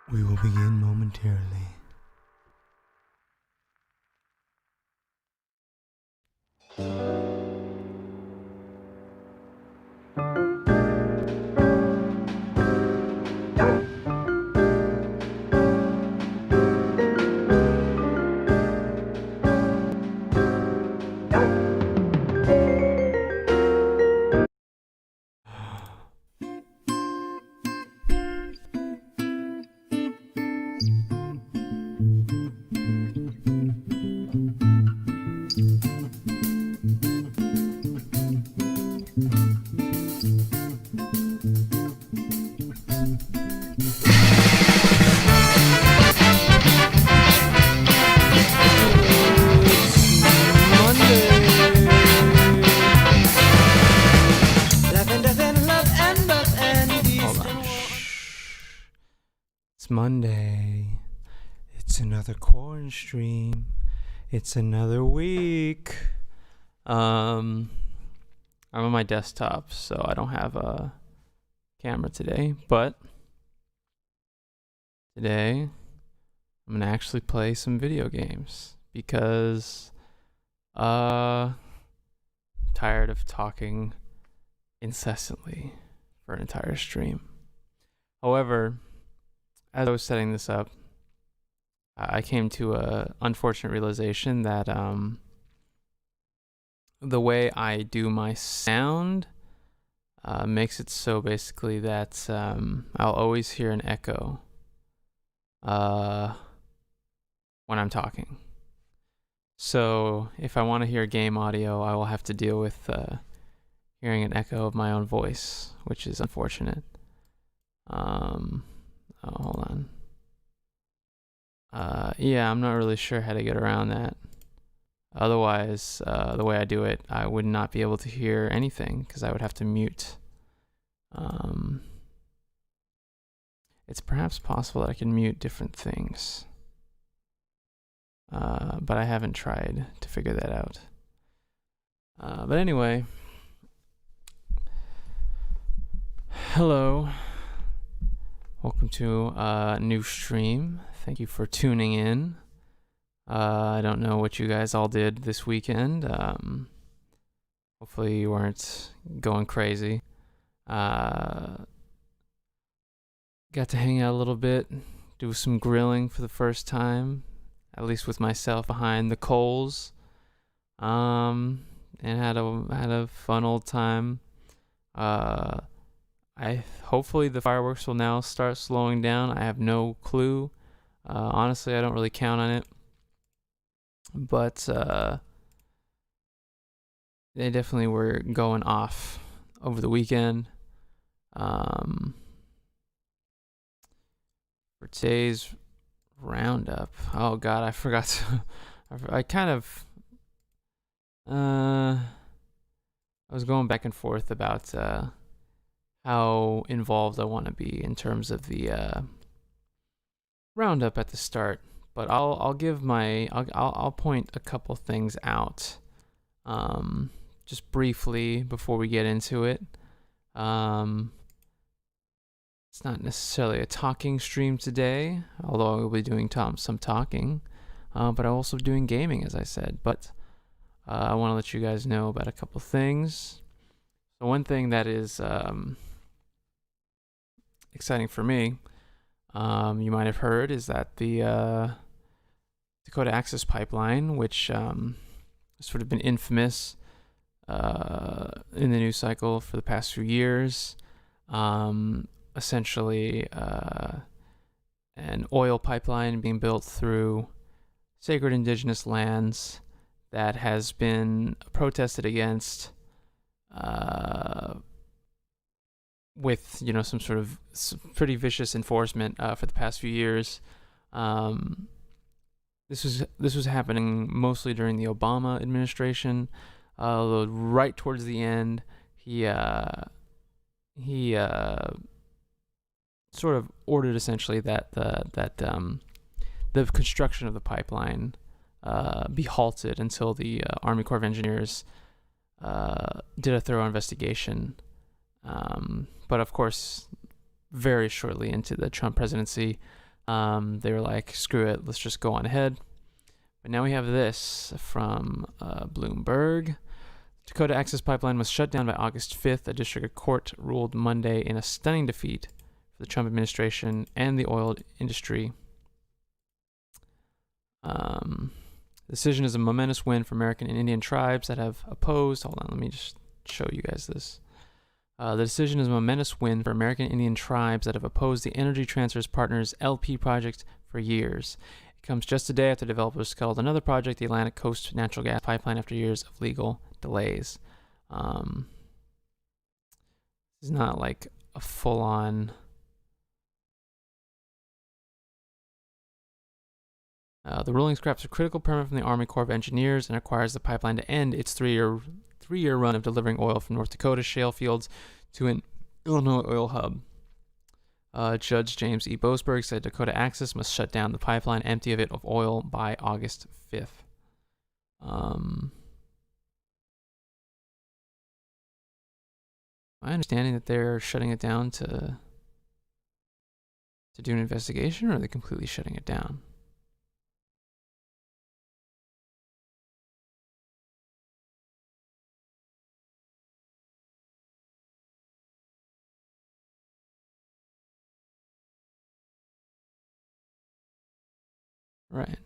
We will begin momentarily. It's Monday. It's another corn stream. It's another week. I'm on my desktop, so I don't have a camera today, but today I'm gonna actually play some video games because I'm tired of talking incessantly for an entire stream. However, as I was setting this up, I came to a unfortunate realization that the way I do my sound makes it so basically that I'll always hear an echo when I'm talking. So if I want to hear game audio, I will have to deal with hearing an echo of my own voice, which is unfortunate. Hold on. Yeah, I'm not really sure how to get around that. Otherwise, the way I do it, I would not be able to hear anything because I would have to mute. It's perhaps possible that I can mute different things. But I haven't tried to figure that out. But anyway, hello. Welcome to a new stream. Thank you for tuning in. I don't know what you guys all did this weekend. Hopefully you weren't going crazy. Got to hang out a little bit, do some grilling for the first time, at least with myself behind the coals. And had a fun old time. Hopefully the fireworks will now start slowing down. I have no clue. Honestly, I don't really count on it. But they definitely were going off over the weekend. For today's roundup, oh god, I forgot to. I was going back and forth about how involved I want to be in terms of the roundup at the start, but I'll point a couple things out just briefly before we get into it. It's not necessarily a talking stream today, although I will be doing some talking, but I'm also doing gaming, as I said. But I want to let you guys know about a couple things. So one thing that is exciting for me, you might have heard, is that the Dakota Access Pipeline, which has sort of been infamous in the news cycle for the past few years, essentially an oil pipeline being built through sacred indigenous lands that has been protested against with some sort of pretty vicious enforcement for the past few years. This was happening mostly during the Obama administration, although right towards the end he sort of ordered essentially that the construction of the pipeline be halted until the Army Corps of Engineers did a thorough investigation. But of course, very shortly into the Trump presidency, They were like, screw it, let's just go on ahead. But now we have this from Bloomberg. Dakota Access Pipeline was shut down by August 5th. A district court ruled Monday in a stunning defeat for the Trump administration and the oil industry. The decision is a momentous win for American and Indian tribes that have opposed. Hold on, let me just show you guys this. The decision is a momentous win for American Indian tribes that have opposed the Energy Transfer's Partners LP project for years. It comes just a day after developers scuttled another project, the Atlantic Coast Natural Gas Pipeline, after years of legal delays. It's not like a full-on... the ruling scraps a critical permit from the Army Corps of Engineers and requires the pipeline to end its three-year run of delivering oil from North Dakota shale fields to an Illinois oil hub. Judge James E. Boasberg said Dakota Access must shut down the pipeline, empty of it of oil, by August 5th. My understanding that they're shutting it down to do an investigation, or are they completely shutting it down? Right.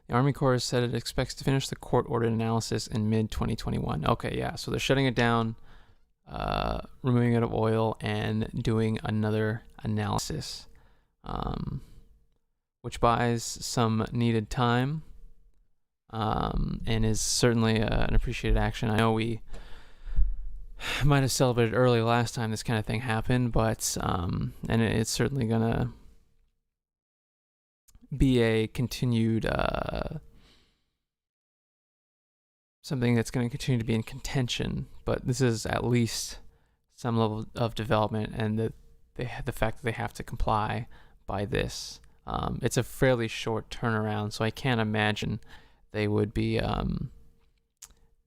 The Army Corps said it expects to finish the court-ordered analysis in mid-2021. Okay, yeah, so they're shutting it down, removing it of oil, and doing another analysis, which buys some needed time, and is certainly an appreciated action. I know we might have celebrated early last time this kind of thing happened, but and it's certainly gonna be a continued something that's going to continue to be in contention, but this is at least some level of development, and the fact that they have to comply by this. It's a fairly short turnaround, so I can't imagine they would be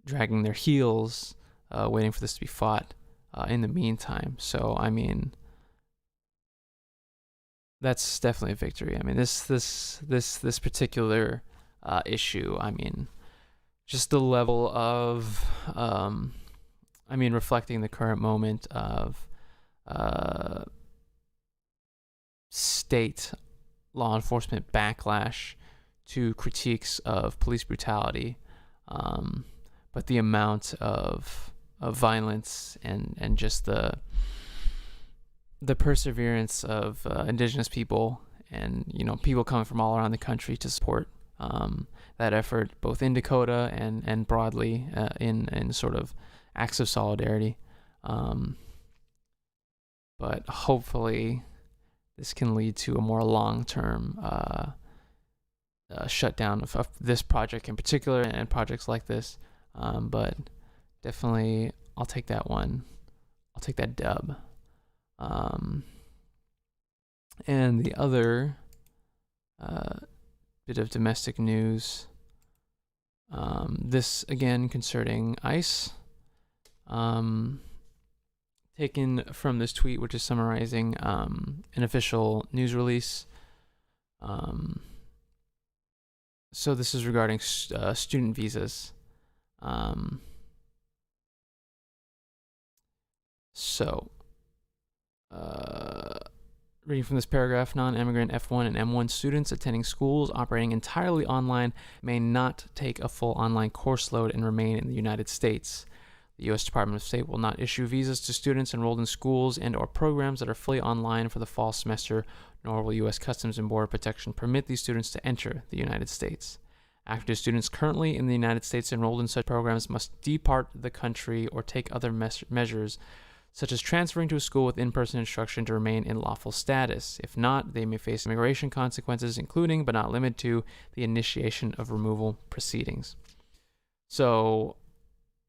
dragging their heels waiting for this to be fought in the meantime. So I mean, that's definitely a victory. I mean, this particular issue, I mean, just the level of, I mean, reflecting the current moment of state law enforcement backlash to critiques of police brutality, but the amount of violence and just the perseverance of indigenous people and, you know, people coming from all around the country to support that effort, both in Dakota and broadly in sort of acts of solidarity. But hopefully this can lead to a more long-term shutdown of this project in particular and projects like this. But definitely I'll take that one. I'll take that dub. And the other bit of domestic news, this again concerning ICE, taken from this tweet, which is summarizing an official news release. So this is regarding student visas. Reading from this paragraph, non-immigrant F1 and M1 students attending schools operating entirely online may not take a full online course load and remain in the United States. The U.S. Department of State will not issue visas to students enrolled in schools and or programs that are fully online for the fall semester, nor will U.S. Customs and Border Protection permit these students to enter the United States. Active students currently in the United States enrolled in such programs must depart the country or take other measures, such as transferring to a school with in-person instruction, to remain in lawful status. If not, they may face immigration consequences, including but not limited to the initiation of removal proceedings. So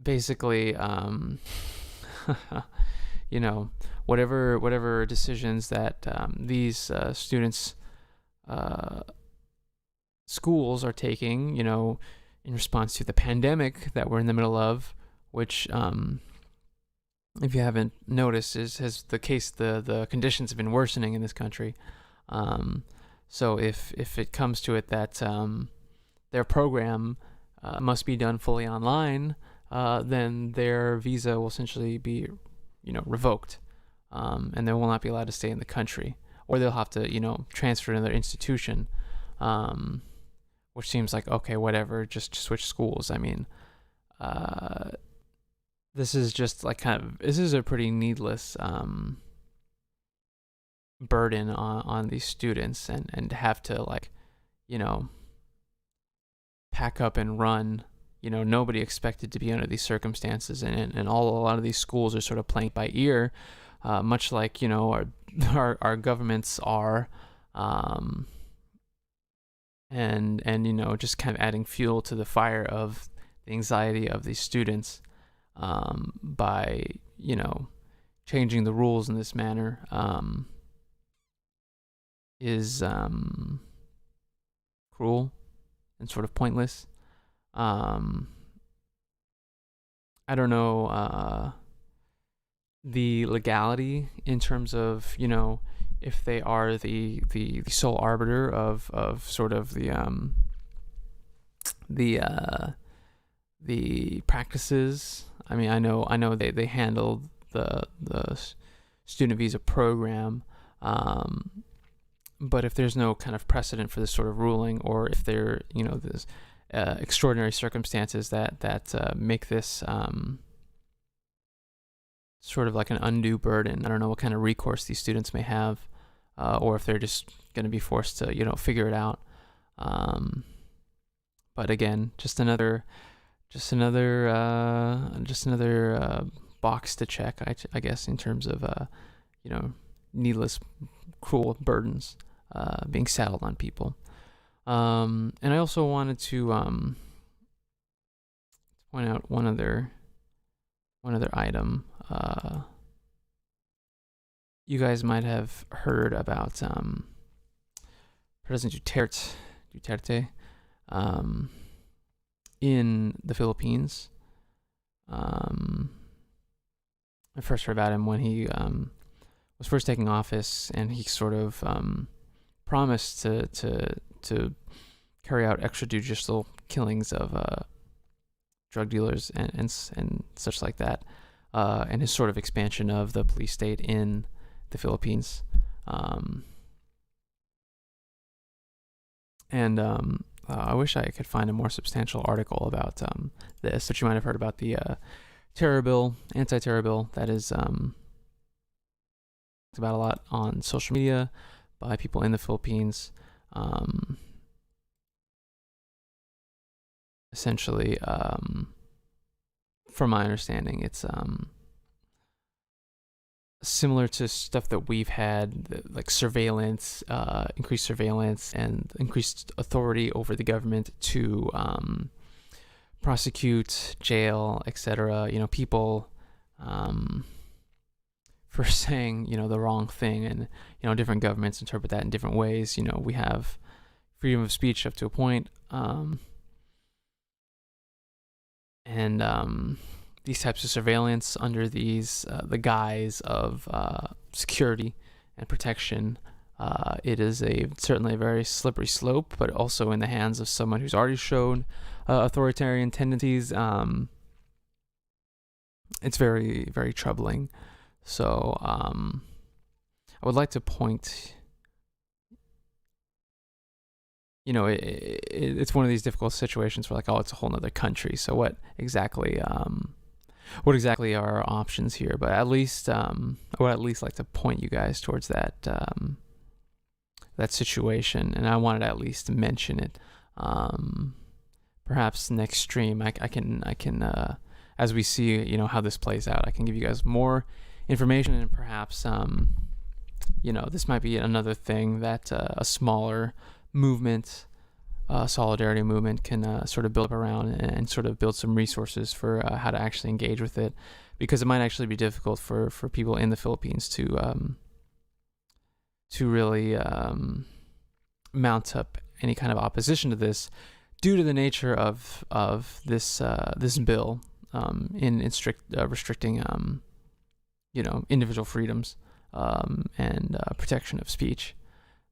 basically, you know, whatever decisions that these students, schools are taking, you know, in response to the pandemic that we're in the middle of, which if you haven't noticed, has the conditions have been worsening in this country. So if it comes to it that their program must be done fully online, then their visa will essentially be, revoked, and they will not be allowed to stay in the country, or they'll have to, transfer to another institution, which seems like, okay, whatever, just switch schools. I mean, this is just like this is a pretty needless burden on these students, and to have to pack up and run. Nobody expected to be under these circumstances, and a lot of these schools are sort of playing by ear, much like our governments are, and just kind of adding fuel to the fire of the anxiety of these students, by changing the rules in this manner, is cruel and sort of pointless. I don't know the legality in terms of if they are the sole arbiter of sort of the practices. I mean, I know they handle the student visa program, but if there's no kind of precedent for this sort of ruling, or if there there's extraordinary circumstances that make this sort of like an undue burden, I don't know what kind of recourse these students may have, or if they're just going to be forced to figure it out. But again, just another box to check, I guess, in terms of needless, cruel burdens being saddled on people. And I also wanted to point out one other item. You guys might have heard about President Duterte in the Philippines. I first heard about him when he was first taking office, and he sort of promised to carry out extrajudicial killings of drug dealers and such like that, and his sort of expansion of the police state in the Philippines. I wish I could find a more substantial article about this, but you might have heard about the anti-terror bill that is talked about a lot on social media by people in the Philippines. Essentially, from my understanding, it's similar to stuff that we've had, like surveillance, increased surveillance, and increased authority over the government to prosecute, jail, etc. People for saying the wrong thing, and different governments interpret that in different ways. We have freedom of speech up to a point, and these types of surveillance under these the guise of security and protection, it is certainly a very slippery slope, but also in the hands of someone who's already shown authoritarian tendencies. It's very, very troubling. So I would like to point, it's one of these difficult situations where it's a whole nother country. So what exactly are our options here? But at least I would at least like to point you guys towards that situation, and I wanted to at least mention it. Perhaps next stream I can as we see how this plays out, I can give you guys more information, and perhaps this might be another thing that a smaller movement, solidarity movement, can sort of build up around, and sort of build some resources for how to actually engage with it, because it might actually be difficult for people in the Philippines to really mount up any kind of opposition to this, due to the nature of this bill in strict restricting individual freedoms and protection of speech.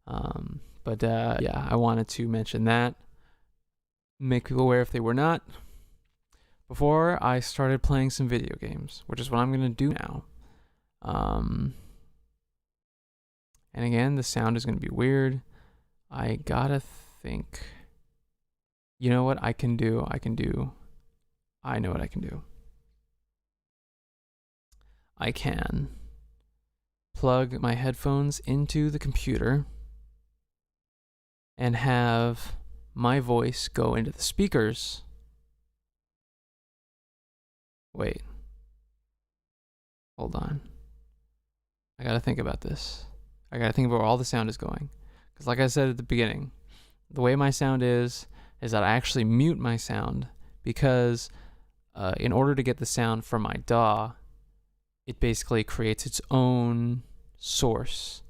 But I wanted to mention that, make people aware if they were not, before I started playing some video games, which is what I'm going to do now. And again, the sound is going to be weird. I gotta think. You know what I can do? I know what I can do. I can plug my headphones into the computer and have my voice go into the speakers. Wait. Hold on. I gotta think about this. I gotta think about where all the sound is going. Because like I said at the beginning, the way my sound is that I actually mute my sound because in order to get the sound from my DAW, it basically creates its own source.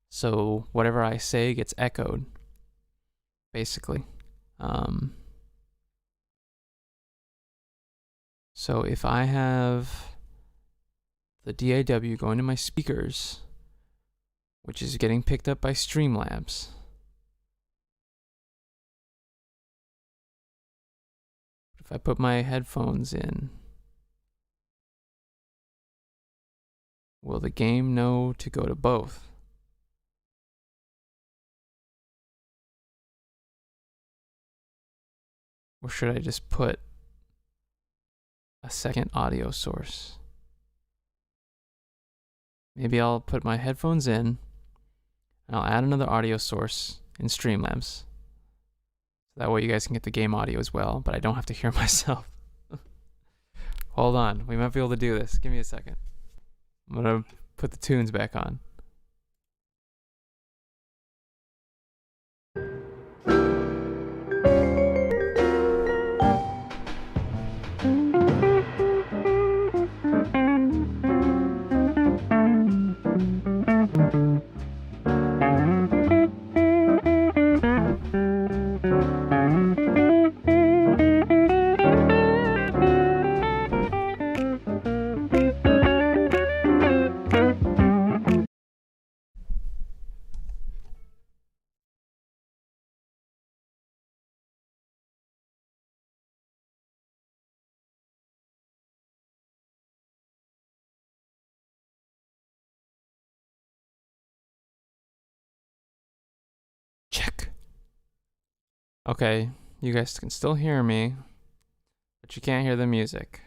So whatever I say gets echoed, basically. So if I have the DAW going to my speakers, which is getting picked up by Streamlabs, if I put my headphones in, will the game know to go to both? Or should I just put a second audio source? Maybe I'll put my headphones in and I'll add another audio source in Streamlabs. That way you guys can get the game audio as well, but I don't have to hear myself. Hold on, we might be able to do this. Give me a second. I'm gonna put the tunes back on. Check. Okay, you guys can still hear me, but you can't hear the music.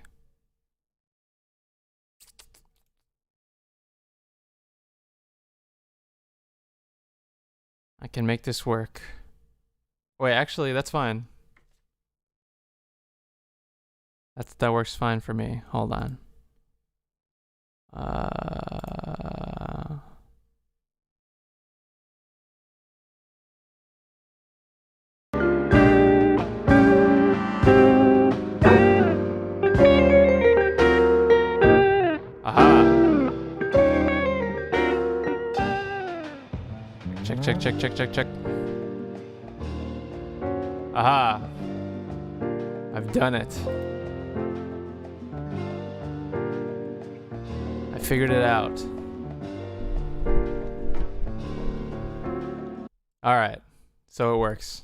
I can make this work. Wait, actually, that's fine. That works fine for me. Hold on. Check. Aha. I've done it. I figured it out. All right. So it works.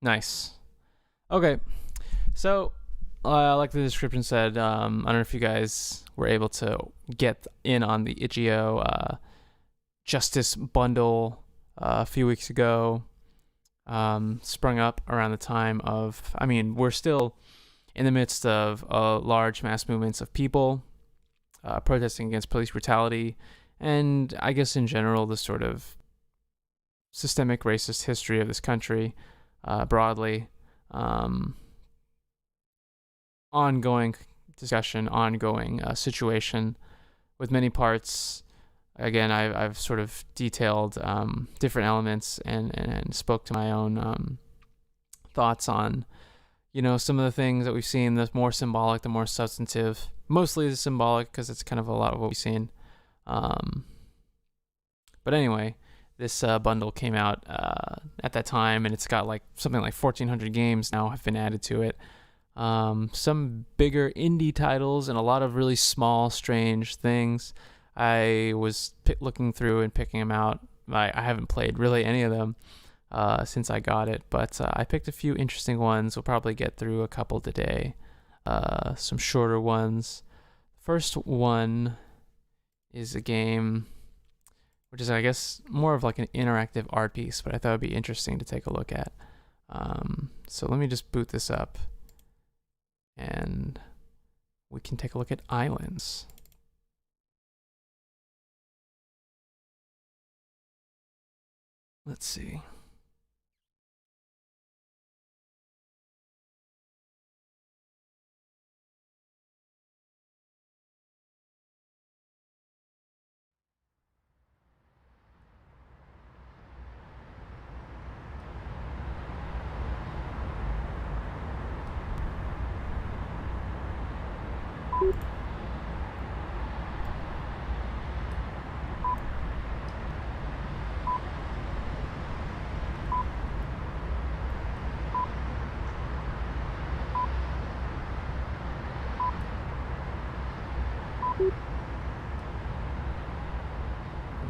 Nice. Okay. So, like the description said, I don't know if you guys were able to get in on the Itch.io Justice bundle a few weeks ago. Sprung up around the time of, we're still in the midst of large mass movements of people protesting against police brutality, and I guess in general the sort of systemic racist history of this country broadly. Ongoing discussion, ongoing situation with many parts. Again, I've sort of detailed different elements and spoke to my own thoughts on, some of the things that we've seen, the more symbolic, the more substantive. Mostly the symbolic because it's kind of a lot of what we've seen. But anyway, this bundle came out at that time, and it's got something like 1,400 games now have been added to it. some bigger indie titles, and a lot of really small, strange things. I was looking through and picking them out. I haven't played really any of them since I got it, but I picked a few interesting ones. We'll probably get through a couple today. Some shorter ones. First one is a game which is, I guess, more of like an interactive art piece, but I thought it'd be interesting to take a look at. So let me just boot this up, and we can take a look at Islands. Let's see.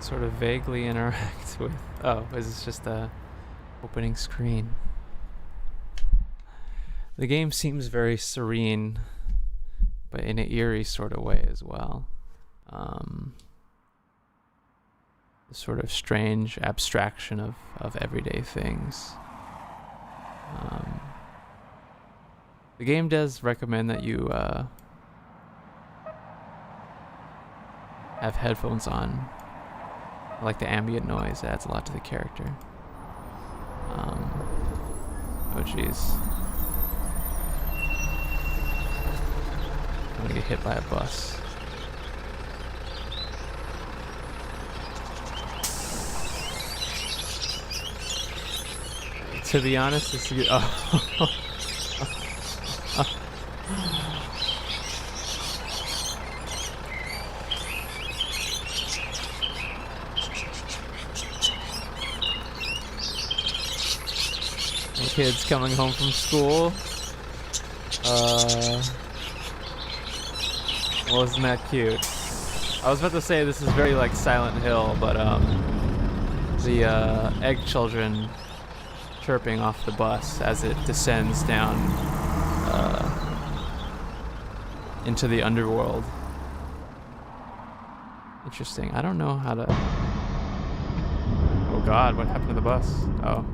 Sort of vaguely interact with... Oh, is this just the opening screen? The game seems very serene, but in an eerie sort of way as well. The sort of strange abstraction of everyday things. The game does recommend that you have headphones on. I like the ambient noise. It adds a lot to the character. Oh jeez. I'm gonna get hit by a bus. To be honest, this is... Oh. Kids coming home from school. Well, isn't that cute? I was about to say this is very like Silent Hill, but the egg children chirping off the bus as it descends down into the underworld. Interesting. I don't know how to... Oh God, what happened to the bus? Oh.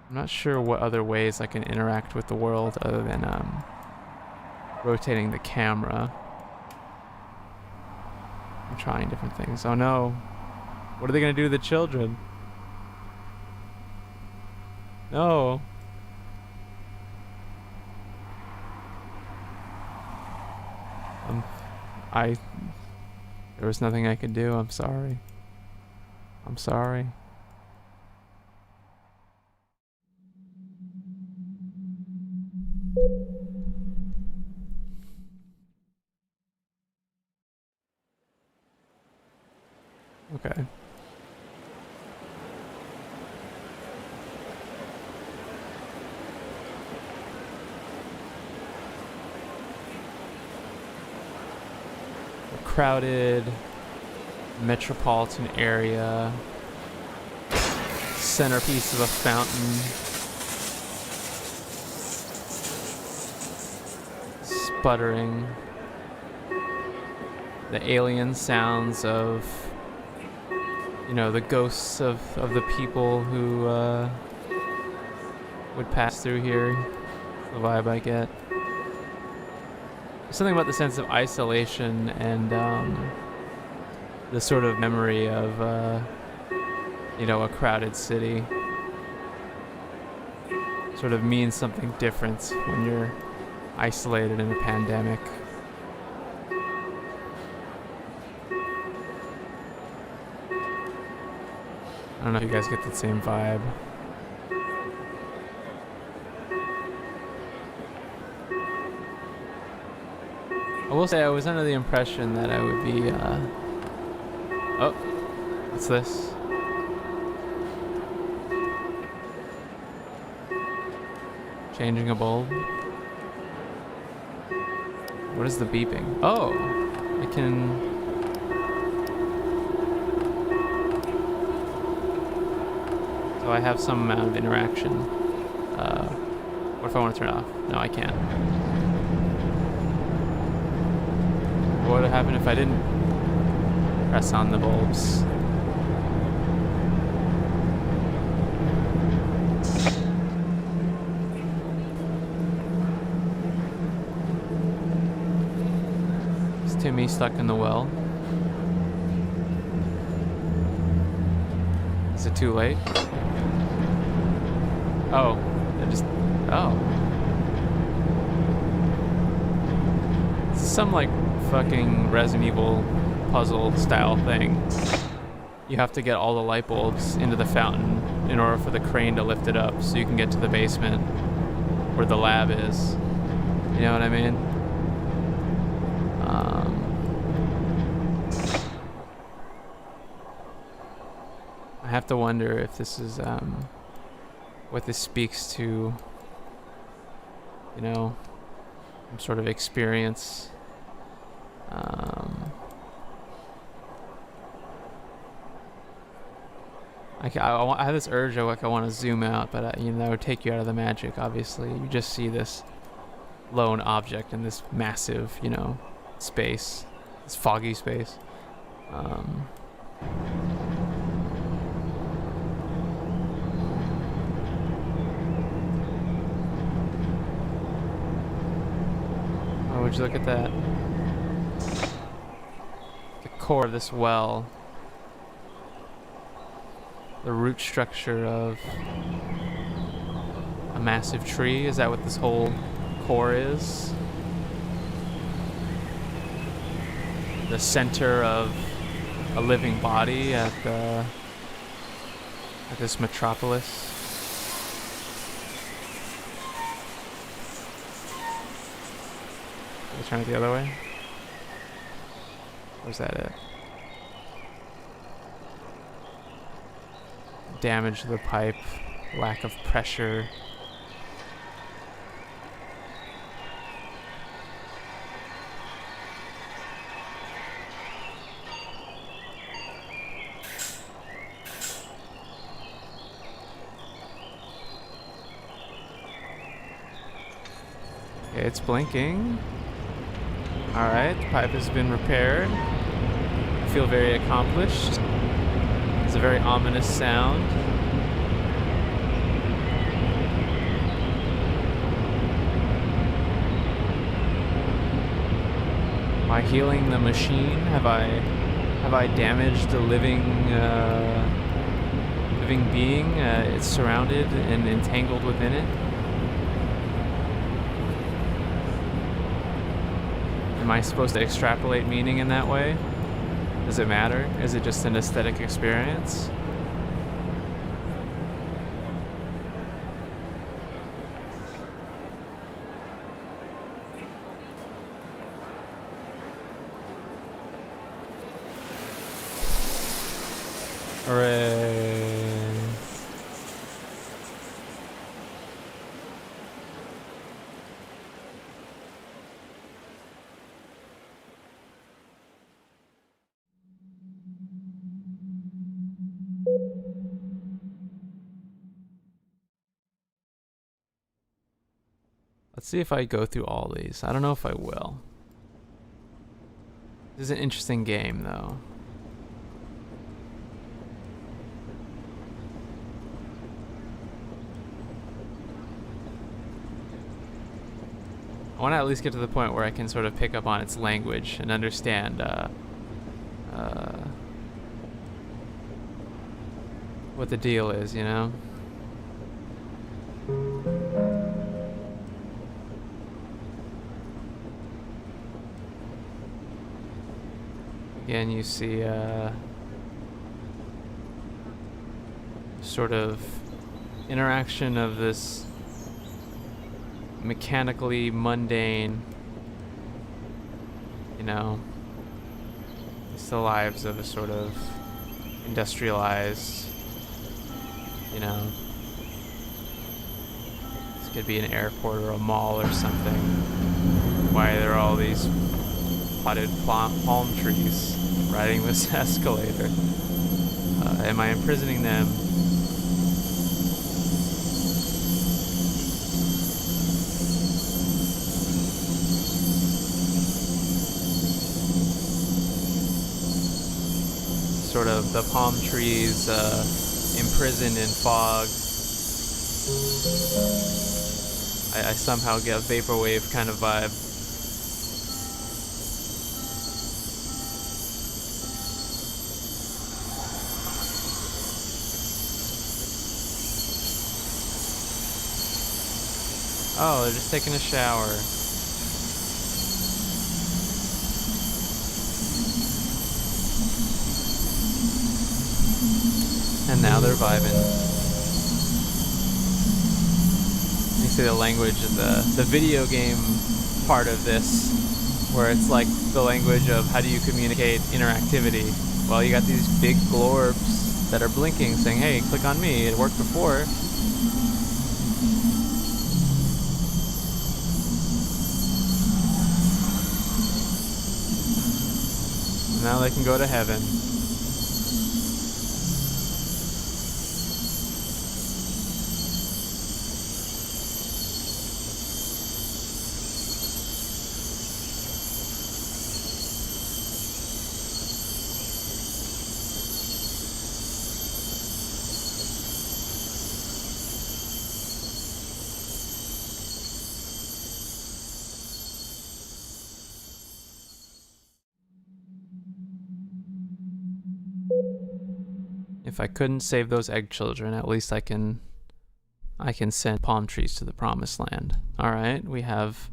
I'm not sure what other ways I can interact with the world other than rotating the camera. I'm trying different things. Oh no. What are they going to do to the children? No. There was nothing I could do. I'm sorry. I'm sorry. Okay. A crowded metropolitan area. Centerpiece of a fountain. Sputtering. The alien sounds of, you know, the ghosts of the people who would pass through here. The vibe I get. There's something about the sense of isolation and the sort of memory of, you know, a crowded city. Sort of means something different when you're isolated in a pandemic. I don't know if you guys get the same vibe. I will say I was under the impression that I would be Oh, what's this? Changing a bulb. What is the beeping? Oh, I can... So I have some amount of interaction. What if I want to turn it off? No, I can't. What would happen if I didn't press on the bulbs? Is Timmy stuck in the well? Is it too late? Oh, I just... Oh. This is some, like, fucking Resident Evil puzzle style thing. You have to get all the light bulbs into the fountain in order for the crane to lift it up so you can get to the basement where the lab is. You know what I mean? I have to wonder if this is what this speaks to, you know, some sort of experience. I have this urge of like I want to zoom out, but you know, that would take you out of the magic. Obviously, you just see this lone object in this massive, you know, space, this foggy space. Oh, would you look at that? The core of this well. The root structure of a massive tree. Is that what this whole core is? The center of a living body at this metropolis. Are we turn it the other way? Or is that it? Damage to the pipe, lack of pressure. Okay, it's blinking. Alright, the pipe has been repaired. I feel very accomplished. It's a very ominous sound. Am I healing the machine? Have I damaged a living being? It's surrounded and entangled within it. Am I supposed to extrapolate meaning in that way? Does it matter? Is it just an aesthetic experience? Hooray. Let's see if I go through all these. I don't know if I will. This is an interesting game, though. I want to at least get to the point where I can sort of pick up on its language and understand what the deal is, you know? Again, you see sort of interaction of this mechanically mundane, you know, this the lives of a sort of industrialized, you know, this could be an airport or a mall or something. Why there are all these potted palm trees riding this escalator? Am I imprisoning them? Sort of the palm trees imprisoned in fog. I somehow get a vaporwave kind of vibe. Oh, they're just taking a shower. And now they're vibing. You see the language of the video game part of this, where it's like the language of how do you communicate interactivity. Well, you got these big glorbs that are blinking saying, hey, click on me, it worked before. Now they can go to heaven. If I couldn't save those egg children, at least I can send palm trees to the promised land. All right, we have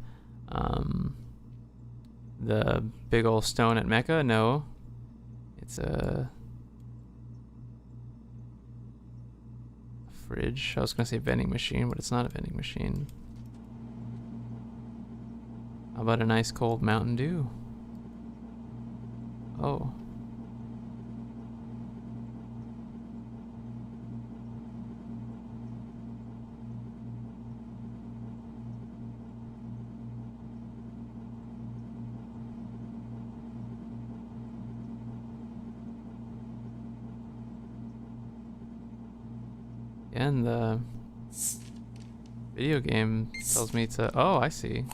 the big old stone at Mecca. No, it's a fridge. I was gonna say vending machine, but it's not a vending machine. How about a nice cold Mountain Dew? Oh. And the video game tells me to, oh, I see.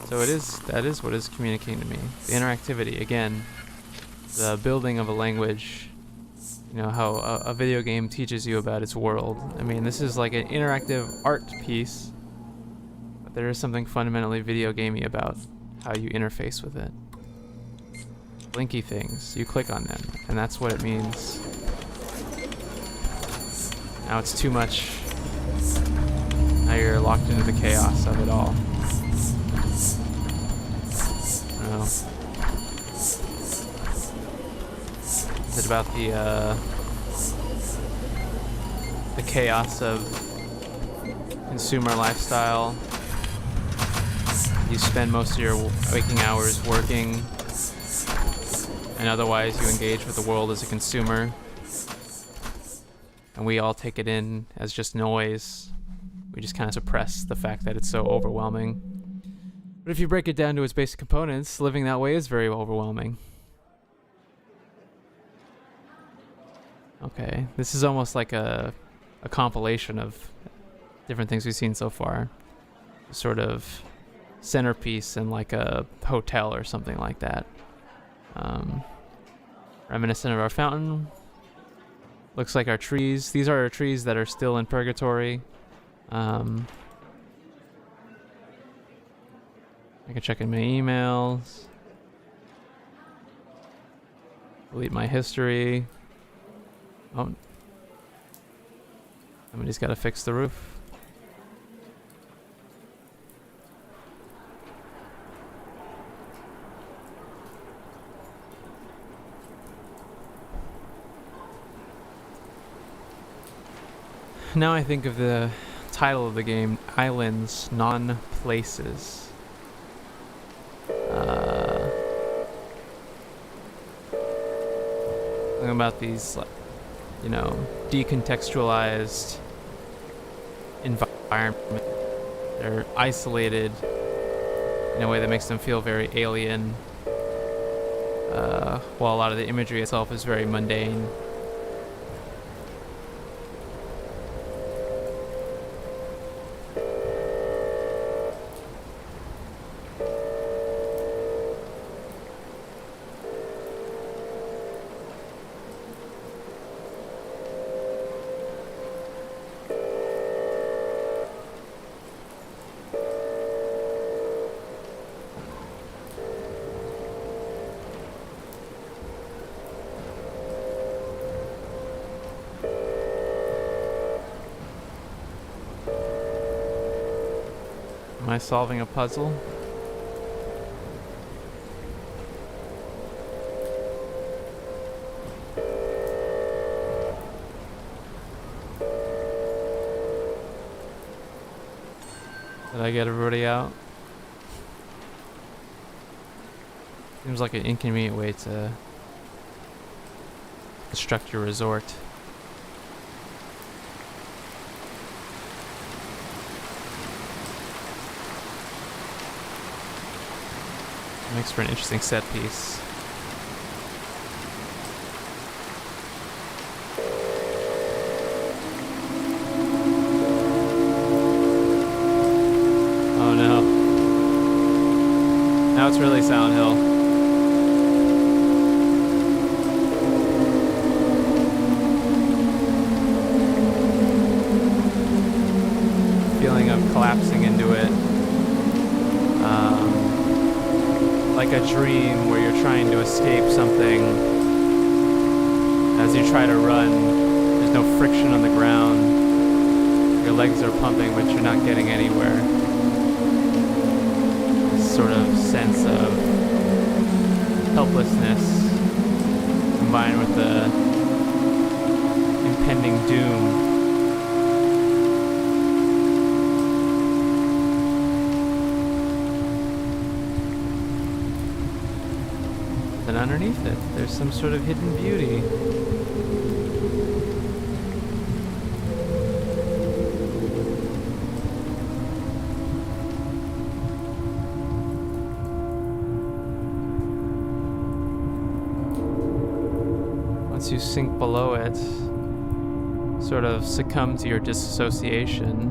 So that is what is communicating to me. The interactivity, again, the building of a language, you know, how a video game teaches you about its world. I mean, this is like an interactive art piece, but there is something fundamentally video gamey about how you interface with it. Blinky things, you click on them, and that's what it means. Now it's too much. Now you're locked into the chaos of it all. Oh. Is it about the chaos of consumer lifestyle? You spend most of your waking hours working, and otherwise you engage with the world as a consumer. And we all take it in as just noise. We just kind of suppress the fact that it's so overwhelming. But if you break it down to its basic components, living that way is very overwhelming. Okay, this is almost like a compilation of different things we've seen so far. Sort of centerpiece in like a hotel or something like that. Reminiscent of our fountain. Looks like our trees. These are our trees that are still in purgatory. I can check in my emails. Delete my history. Oh. Somebody's got to fix the roof. Now I think of the title of the game, Islands, Non-Places. Something about these, like, you know, decontextualized environment. They're isolated in a way that makes them feel very alien, while a lot of the imagery itself is very mundane. Am I solving a puzzle? Did I get everybody out? Seems like an inconvenient way to construct your resort. Makes for an interesting set piece. Oh no. Now it's really Silent Hill. Feeling of collapsing into it. Like a dream where you're trying to escape something. As you try to run, there's no friction on the ground. Your legs are pumping, but you're not getting anywhere. This sort of sense of helplessness combined with the impending doom. And underneath it, there's some sort of hidden beauty. Once you sink below it, sort of succumb to your disassociation,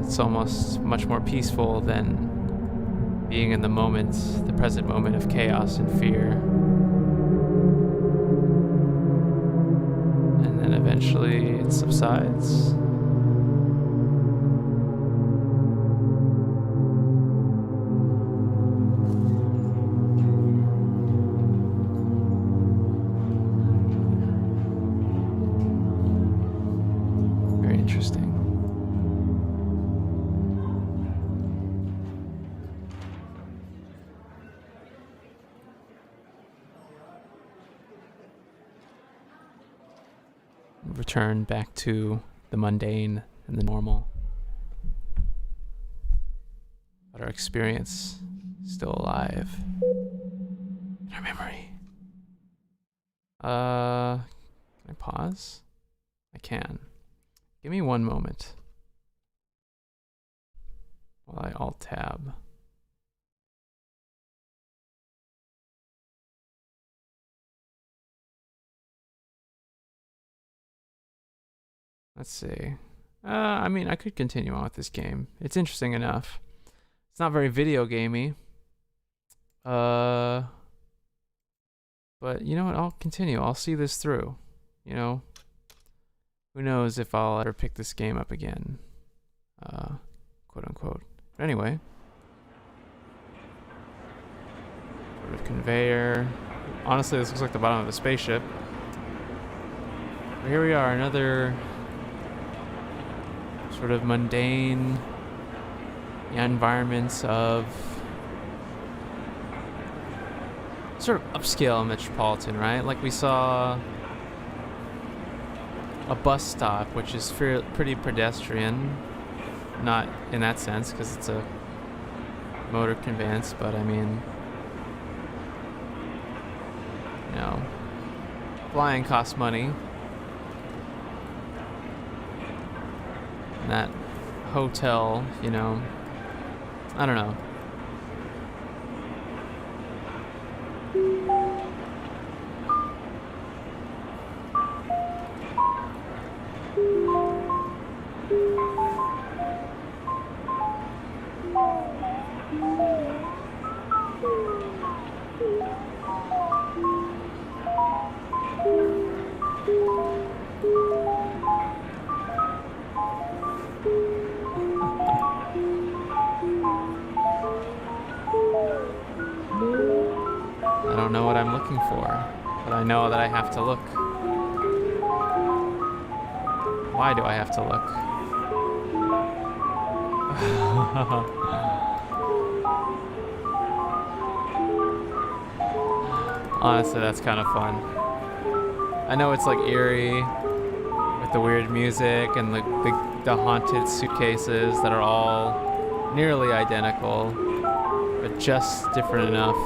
it's almost much more peaceful than being in the moment, the present moment of chaos and fear. And then eventually it subsides. Very interesting. Return back to the mundane and the normal. But our experience is still alive in our memory. Can I pause? I can. Give me one moment while I Alt-Tab. Let's see. I mean, I could continue on with this game. It's interesting enough. It's not very video gamey. But you know what? I'll continue. I'll see this through. You know? Who knows if I'll ever pick this game up again. Quote unquote. But anyway. Sort of conveyor. Honestly, this looks like the bottom of a spaceship. But here we are, another sort of mundane environments of sort of upscale metropolitan, right? Like we saw a bus stop, which is pretty pedestrian, not in that sense because it's a motor conveyance, but I mean, you know, Flying costs money. And that hotel, you know, I don't know. I don't know what I'm looking for, but I know that I have to look. Why do I have to look? Honestly, that's kind of fun. I know it's like eerie with the weird music and the haunted suitcases that are all nearly identical, but just different enough.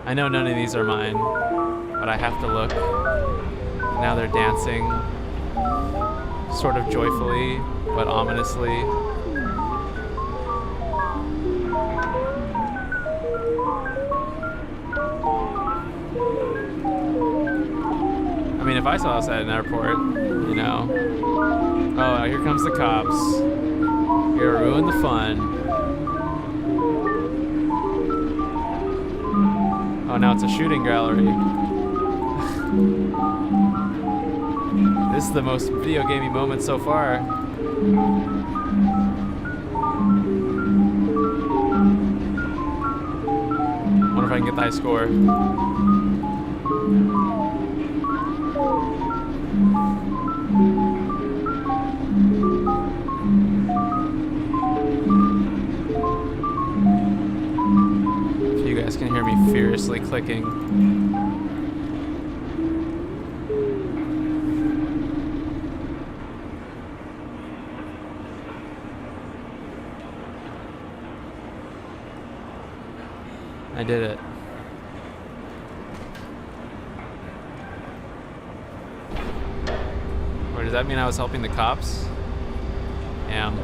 I know none of these are mine, but I have to look. Now they're dancing, sort of joyfully, but ominously. I mean, if I saw this at an airport, you know, oh, here comes the cops. You're gonna ruin the fun. Oh, now it's a shooting gallery. This is the most video gamey moment so far. Wonder if I can get the high score. If you guys can hear me furiously clicking. I did it. Or does that mean I was helping the cops? Damn.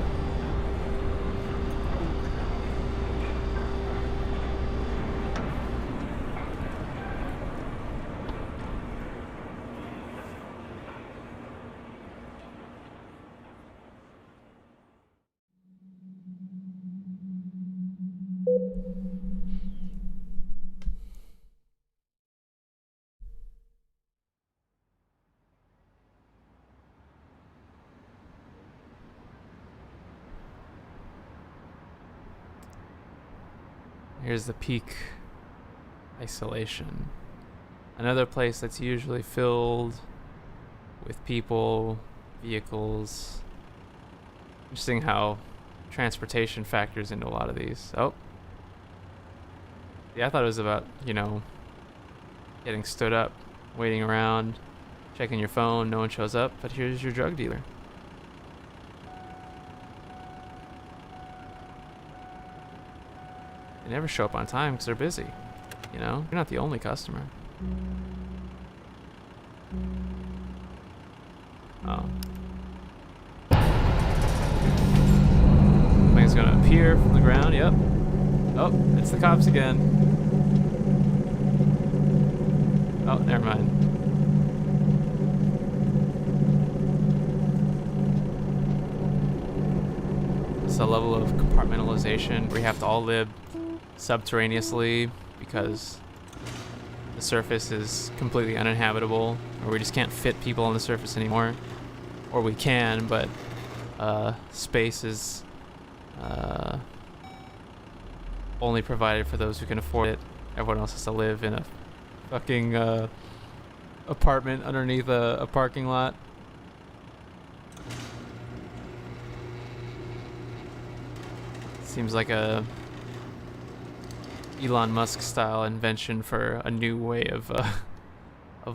Here's the peak isolation. Another place that's usually filled with people, vehicles. Interesting how transportation factors into a lot of these. Oh. Yeah, I thought it was about, you know, getting stood up, waiting around, checking your phone, no one shows up, but here's your drug dealer. They never show up on time because they're busy. You know, you're not the only customer. Oh. Something's gonna appear from the ground. Yep. Oh, it's the cops again. Oh, never mind. It's a level of compartmentalization where we have to all live subterraneously because the surface is completely uninhabitable, or we just can't fit people on the surface anymore. Or we can, but space is only provided for those who can afford it. Everyone else has to live in a fucking apartment underneath a parking lot. Seems like a Elon Musk style invention for a new way of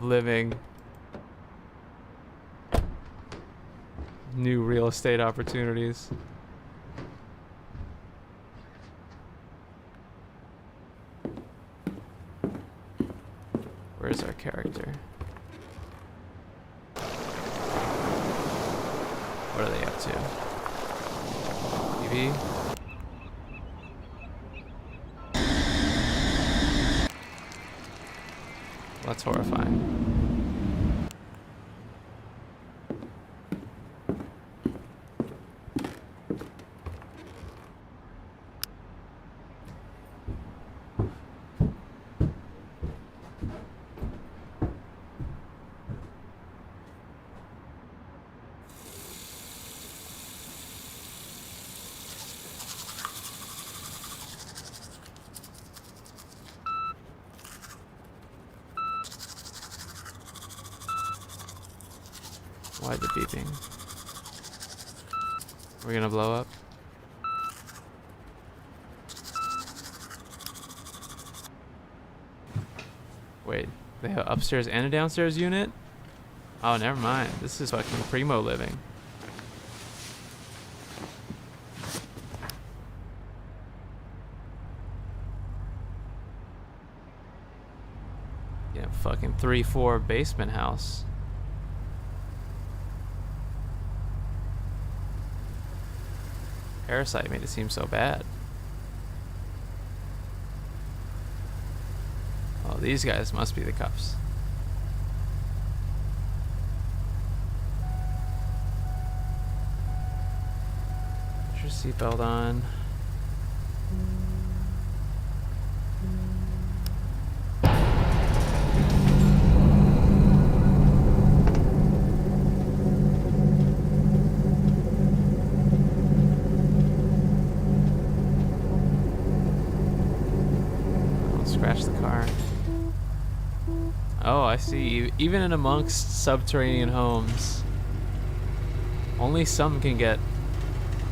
living. New real estate opportunities. Where's our character? What are they up to? TV? Well, that's horrifying. Why the beeping? We're gonna blow up? Wait, they have upstairs and a downstairs unit? Oh, never mind. This is fucking primo living. Yeah, fucking 3-4 basement house. Parasite made it seem so bad. Oh, these guys must be the cops. Put your seatbelt on. Scratch the car. Oh, I see. Even in amongst subterranean homes, only some can get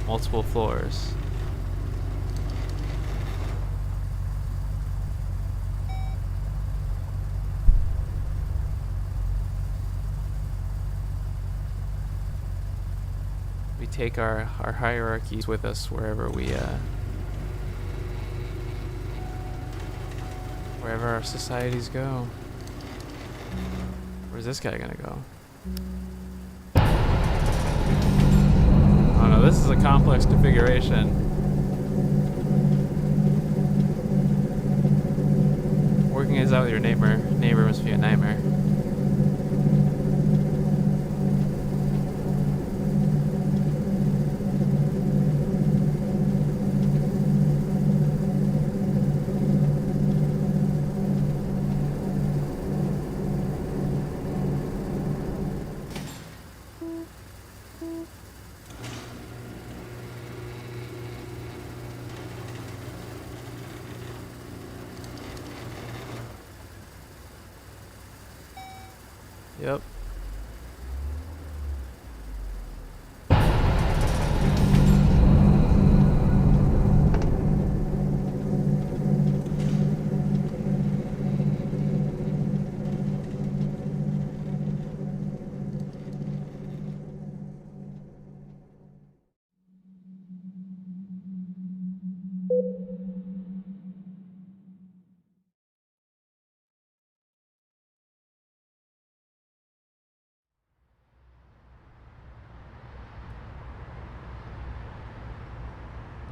multiple floors. We take our hierarchies with us wherever wherever our societies go. Where's this guy gonna go? Oh no, this is a complex configuration. Working this out with your neighbor must be a nightmare. Yep.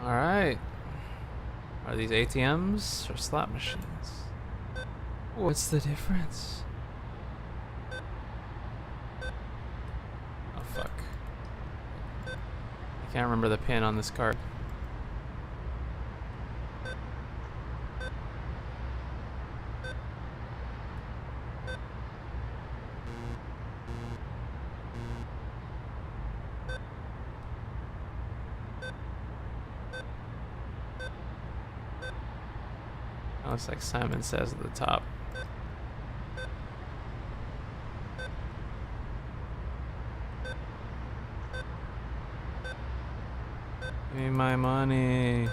All right. Are these ATMs or slot machines? What's the difference? Oh fuck. I can't remember the pin on this card. Looks like Simon Says at the top. Give me my money.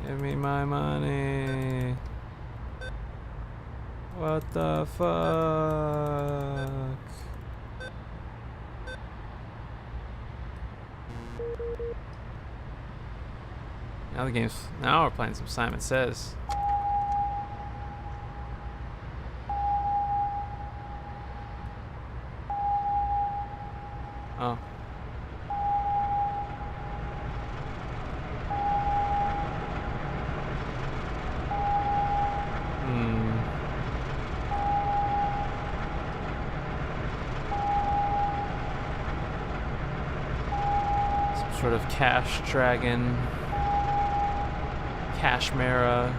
Give me my money. What the fuck? Now we're playing some Simon Says. Oh. Some sort of cash dragon. Cashmere.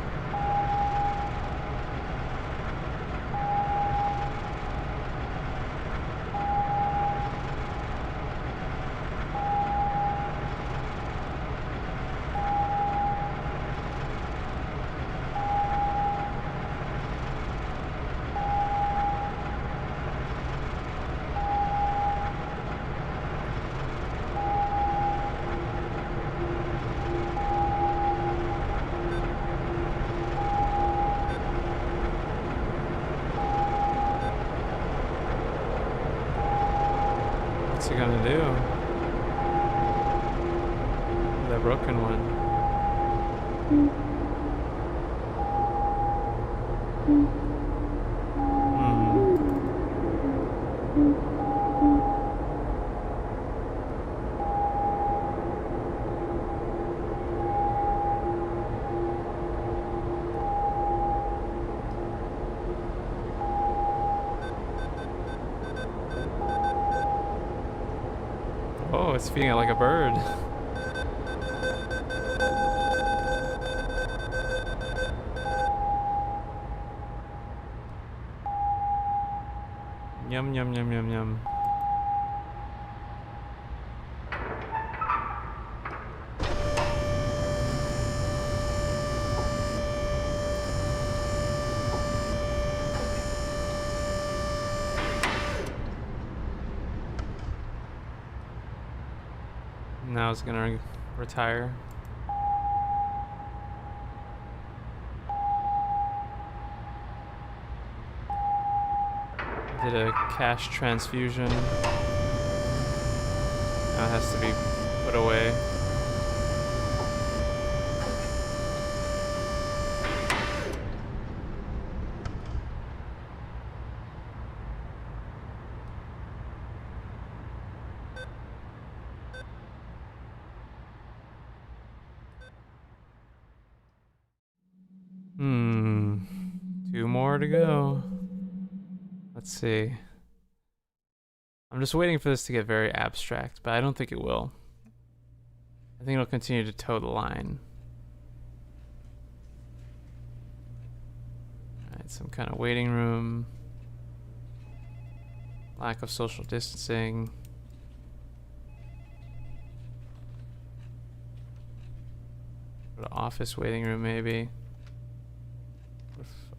What's he gonna do? The broken one. Oh, it's feeding it like a bird. Yum, yum, yum, yum, yum. Now it's gonna retire. Did a cash transfusion. Now it has to be put away. Two more to go. Let's see. I'm just waiting for this to get very abstract, but I don't think it will. I think it'll continue to toe the line. Alright, some kind of waiting room. Lack of social distancing. Go to office waiting room maybe.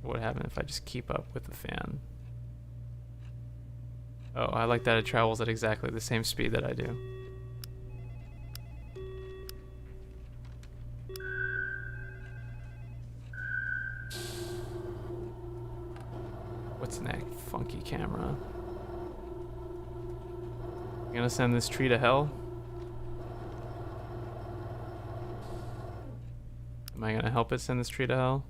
What would happen if I just keep up with the fan? Oh, I like that it travels at exactly the same speed that I do. What's in that funky camera? You gonna send this tree to hell? Am I gonna help it send this tree to hell?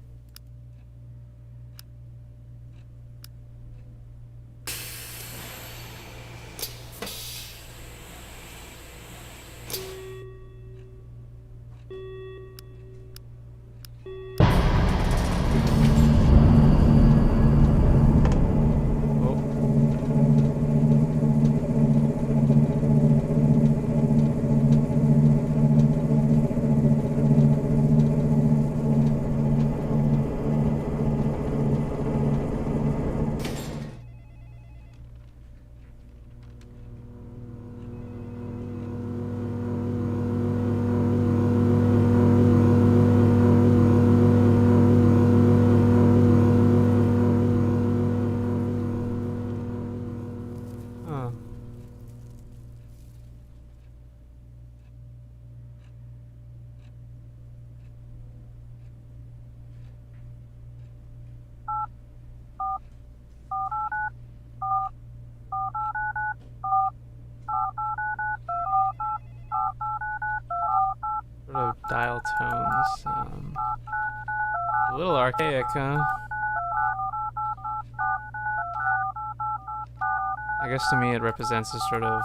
Dial tones. A little archaic, huh? I guess to me it represents a sort of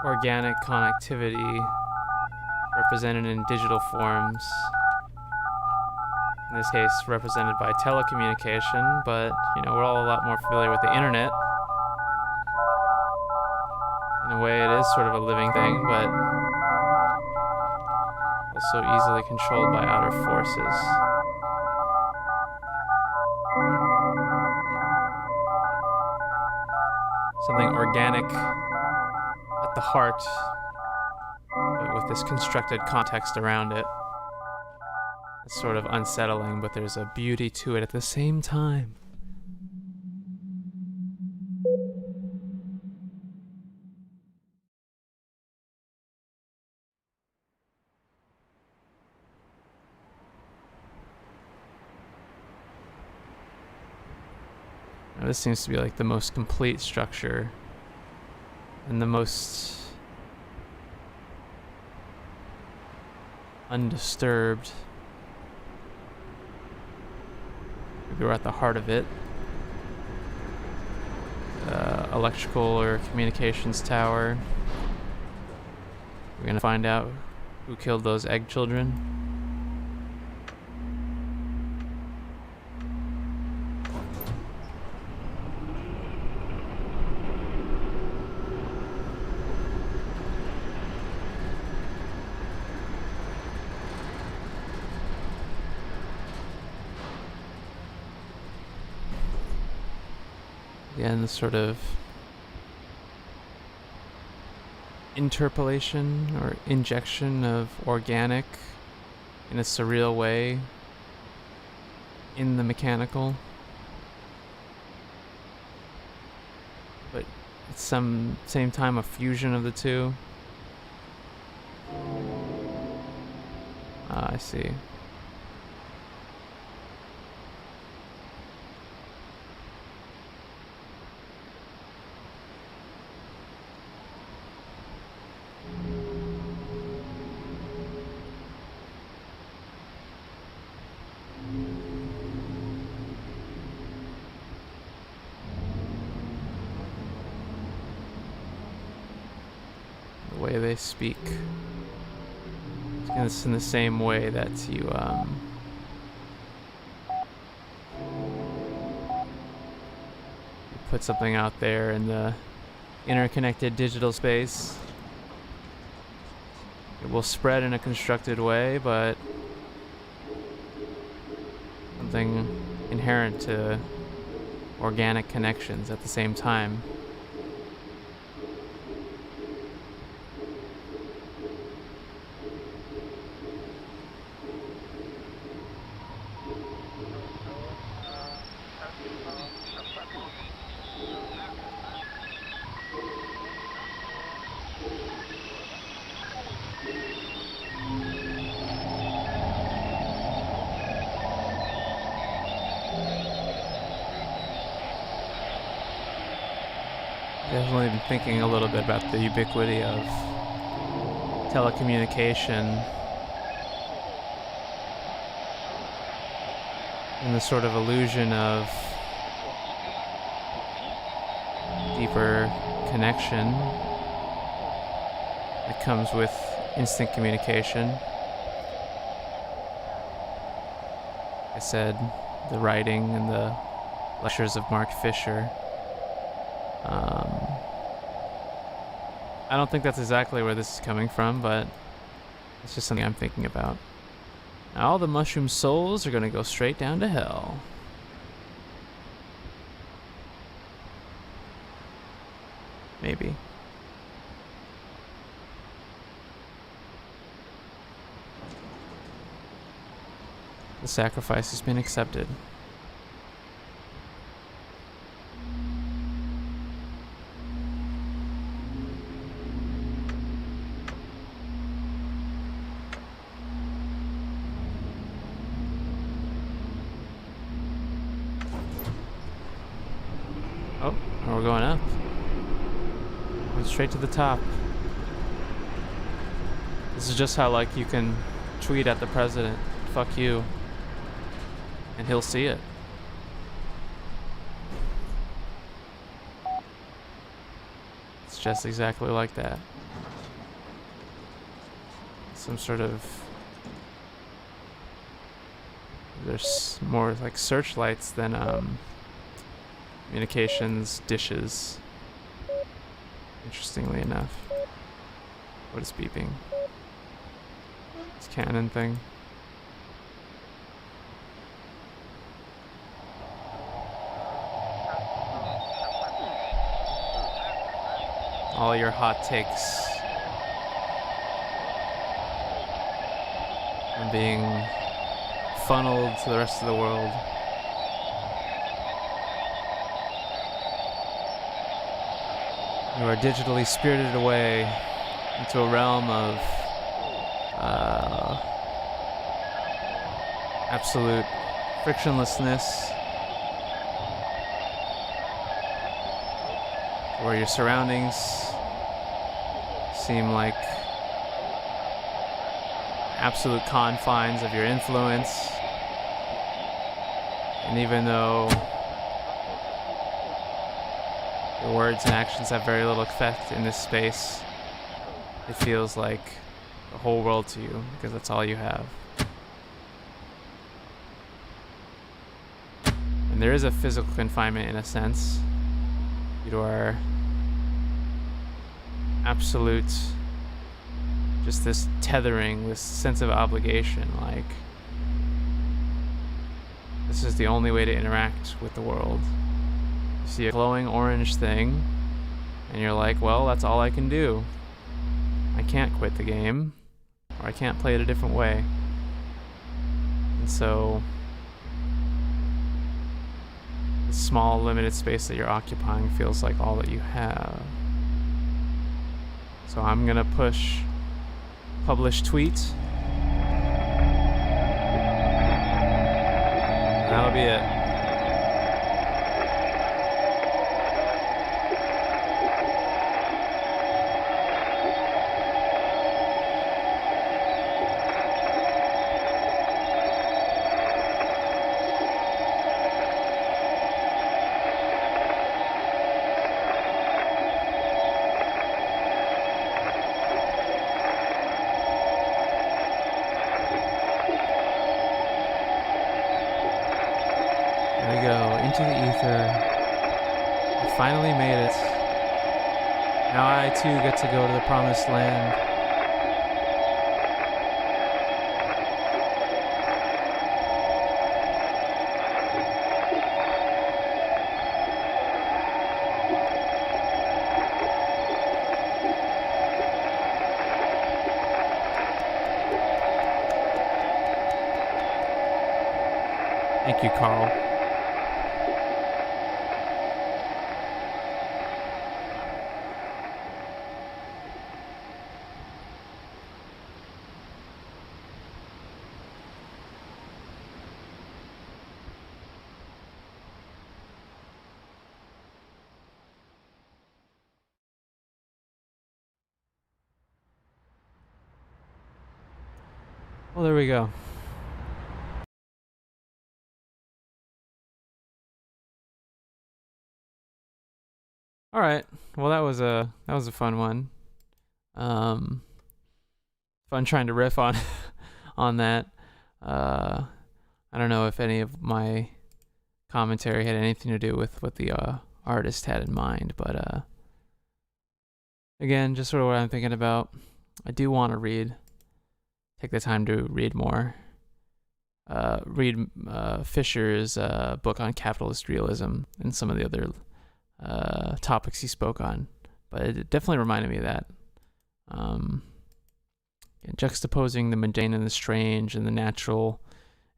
organic connectivity represented in digital forms. In this case, represented by telecommunication, but, you know, we're all a lot more familiar with the internet. In a way, it is sort of a living thing, but also easily controlled by outer forces. Something organic at the heart, but with this constructed context around it. It's sort of unsettling, but there's a beauty to it at the same time. Now, this seems to be like the most complete structure and the most undisturbed. Maybe we're at the heart of it. Electrical or communications tower. We're gonna find out who killed those egg children. Again, the sort of interpolation or injection of organic in a surreal way in the mechanical. But at some same time a fusion of the two. Ah, I see. The way they speak. It's in the same way that you put something out there in the interconnected digital space. It will spread in a constructed way, but something inherent to organic connections at the same time. Definitely been thinking a little bit about the ubiquity of telecommunication and the sort of illusion of deeper connection that comes with instant communication. Like I said, the writing and the lectures of Mark Fisher. I don't think that's exactly where this is coming from, but it's just something I'm thinking about. Now all the mushroom souls are gonna go straight down to hell. Maybe. The sacrifice has been accepted. Oh, we're going up. Going straight to the top. This is just how, like, you can tweet at the president, "Fuck you," and he'll see it. It's just exactly like that. some sort of... There's more like searchlights than communications dishes. Interestingly enough. What is beeping? It's cannon thing. All your hot takes are being funneled to the rest of the world. You are digitally spirited away into a realm of absolute frictionlessness, where your surroundings seem like absolute confines of your influence. And even though your words and actions have very little effect in this space, it feels like the whole world to you, because that's all you have. And there is a physical confinement in a sense. You are absolute, just this tethering, this sense of obligation, like this is the only way to interact with the world. You see a glowing orange thing, and you're like, well, that's all I can do. I can't quit the game, or I can't play it a different way. And so, the small, limited space that you're occupying feels like all that you have. So I'm gonna push publish tweet. That'll be it. There we go, into the ether. I finally made it. Now I too get to go to the promised land. Thank you, Carl. Well, there we go. All right. Well, that was a fun one. Fun trying to riff on on that. I don't know if any of my commentary had anything to do with what the artist had in mind, but again, just sort of what I'm thinking about. I do want to take the time to read more. Read Fisher's book on capitalist realism and some of the other topics he spoke on, but it definitely reminded me of that. Juxtaposing the mundane and the strange and the natural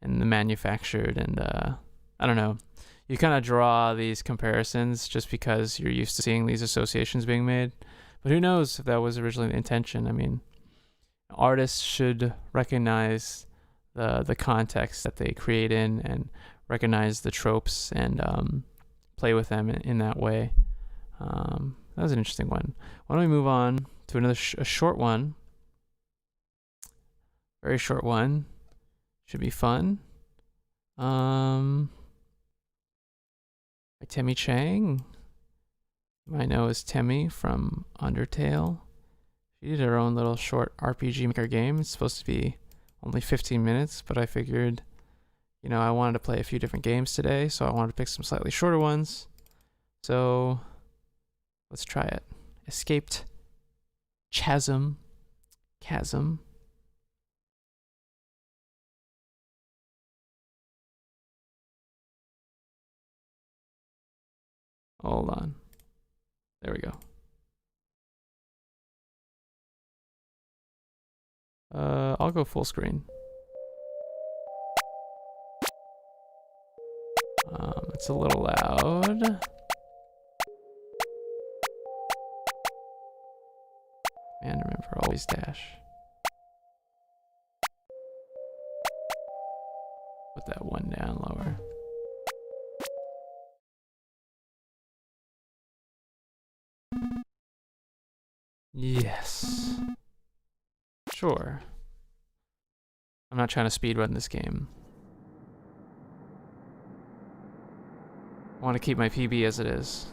and the manufactured, and I don't know, you kind of draw these comparisons just because you're used to seeing these associations being made, but who knows if that was originally the intention. I mean, artists should recognize the context that they create in, and recognize the tropes, and play with them in that way. That was an interesting one. Why don't we move on to another a short one? Very short one. Should be fun. By Temmie Chang. You might know as Temmie from Undertale. She did her own little short RPG Maker game. It's supposed to be only 15 minutes, but I figured, you know, I wanted to play a few different games today, so I wanted to pick some slightly shorter ones. So let's try it. Escaped Chasm. Chasm. Hold on. There we go. I'll go full screen. It's a little loud. And remember, always dash. Put that one down lower. Yes. Sure. I'm not trying to speedrun this game. I want to keep my PB as it is.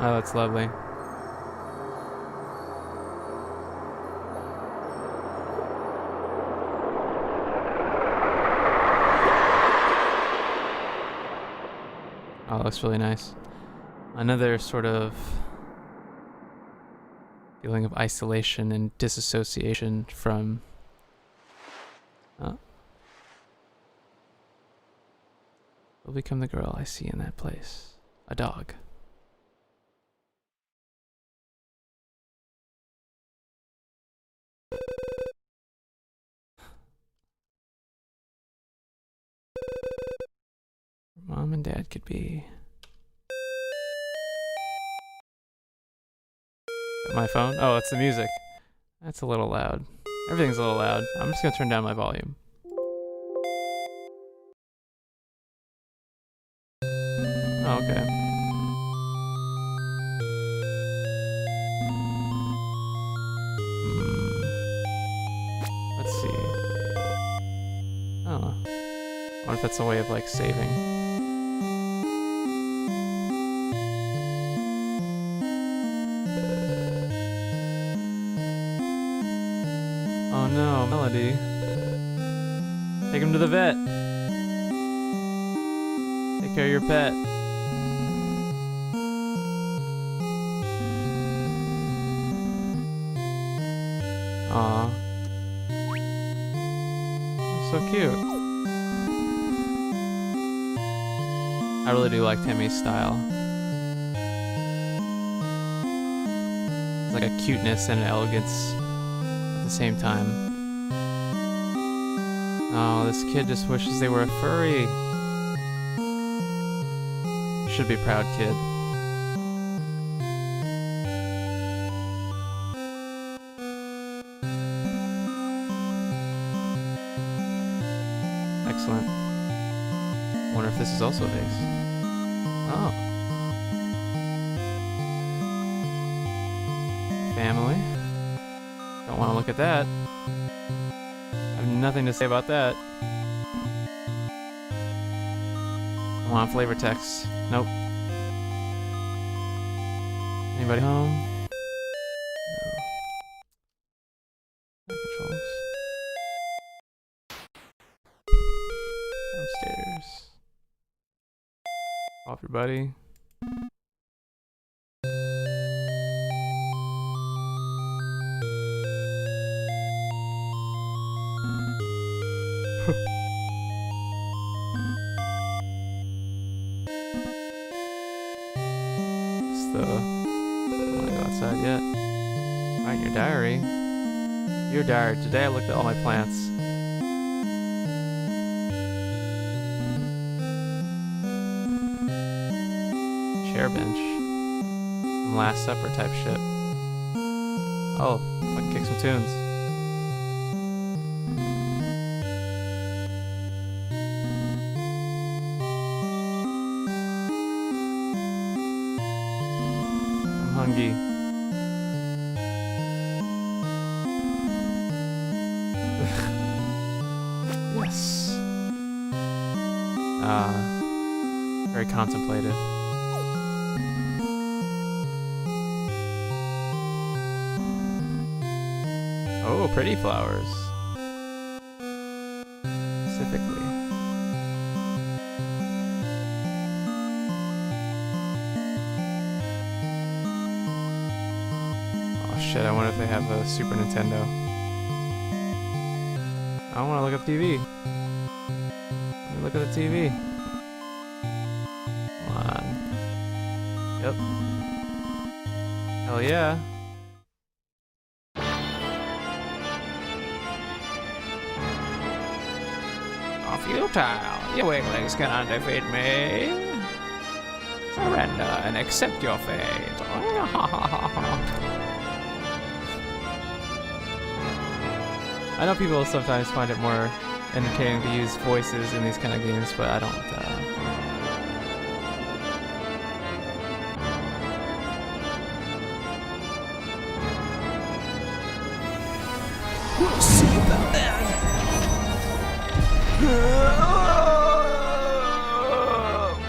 Oh, that's lovely. Oh, it looks really nice. Another sort of feeling of isolation and disassociation from... Oh. Will become the girl I see in that place. A dog. Mom and Dad could be. My phone? Oh, it's the music. That's a little loud. Everything's a little loud. I'm just gonna turn down my volume. Oh, okay. Let's see. Oh. I wonder if that's a way of like saving. Oh no, Melody. Take him to the vet. Take care of your pet. Aw. That's so cute. I really do like Temmie's style. It's like a cuteness and an elegance at the same time. Oh, this kid just wishes they were a furry. Should be proud, kid. Excellent. Wonder if this is also a vase. Oh. Family. Don't want to look at that. I have nothing to say about that. I want flavor text. Nope. Anybody home? No. Controls. Downstairs. Off your buddy. Don't want to go outside yet. Write in your diary. Dear diary, today I looked at all my plants. Chair bench. Some Last Supper type shit. Oh, I can kick some tunes. Luigi. Yes. Very contemplative. Oh, pretty flowers. Specifically. Oh shit, I wonder if they have a Super Nintendo. I don't want to look at the TV. Let me look at the TV. Come on. Yep. Hell yeah. Futile. Your weaklings cannot defeat me. Surrender and accept your fate. I know people sometimes find it more entertaining to use voices in these kind of games, but I don't. We'll see about that.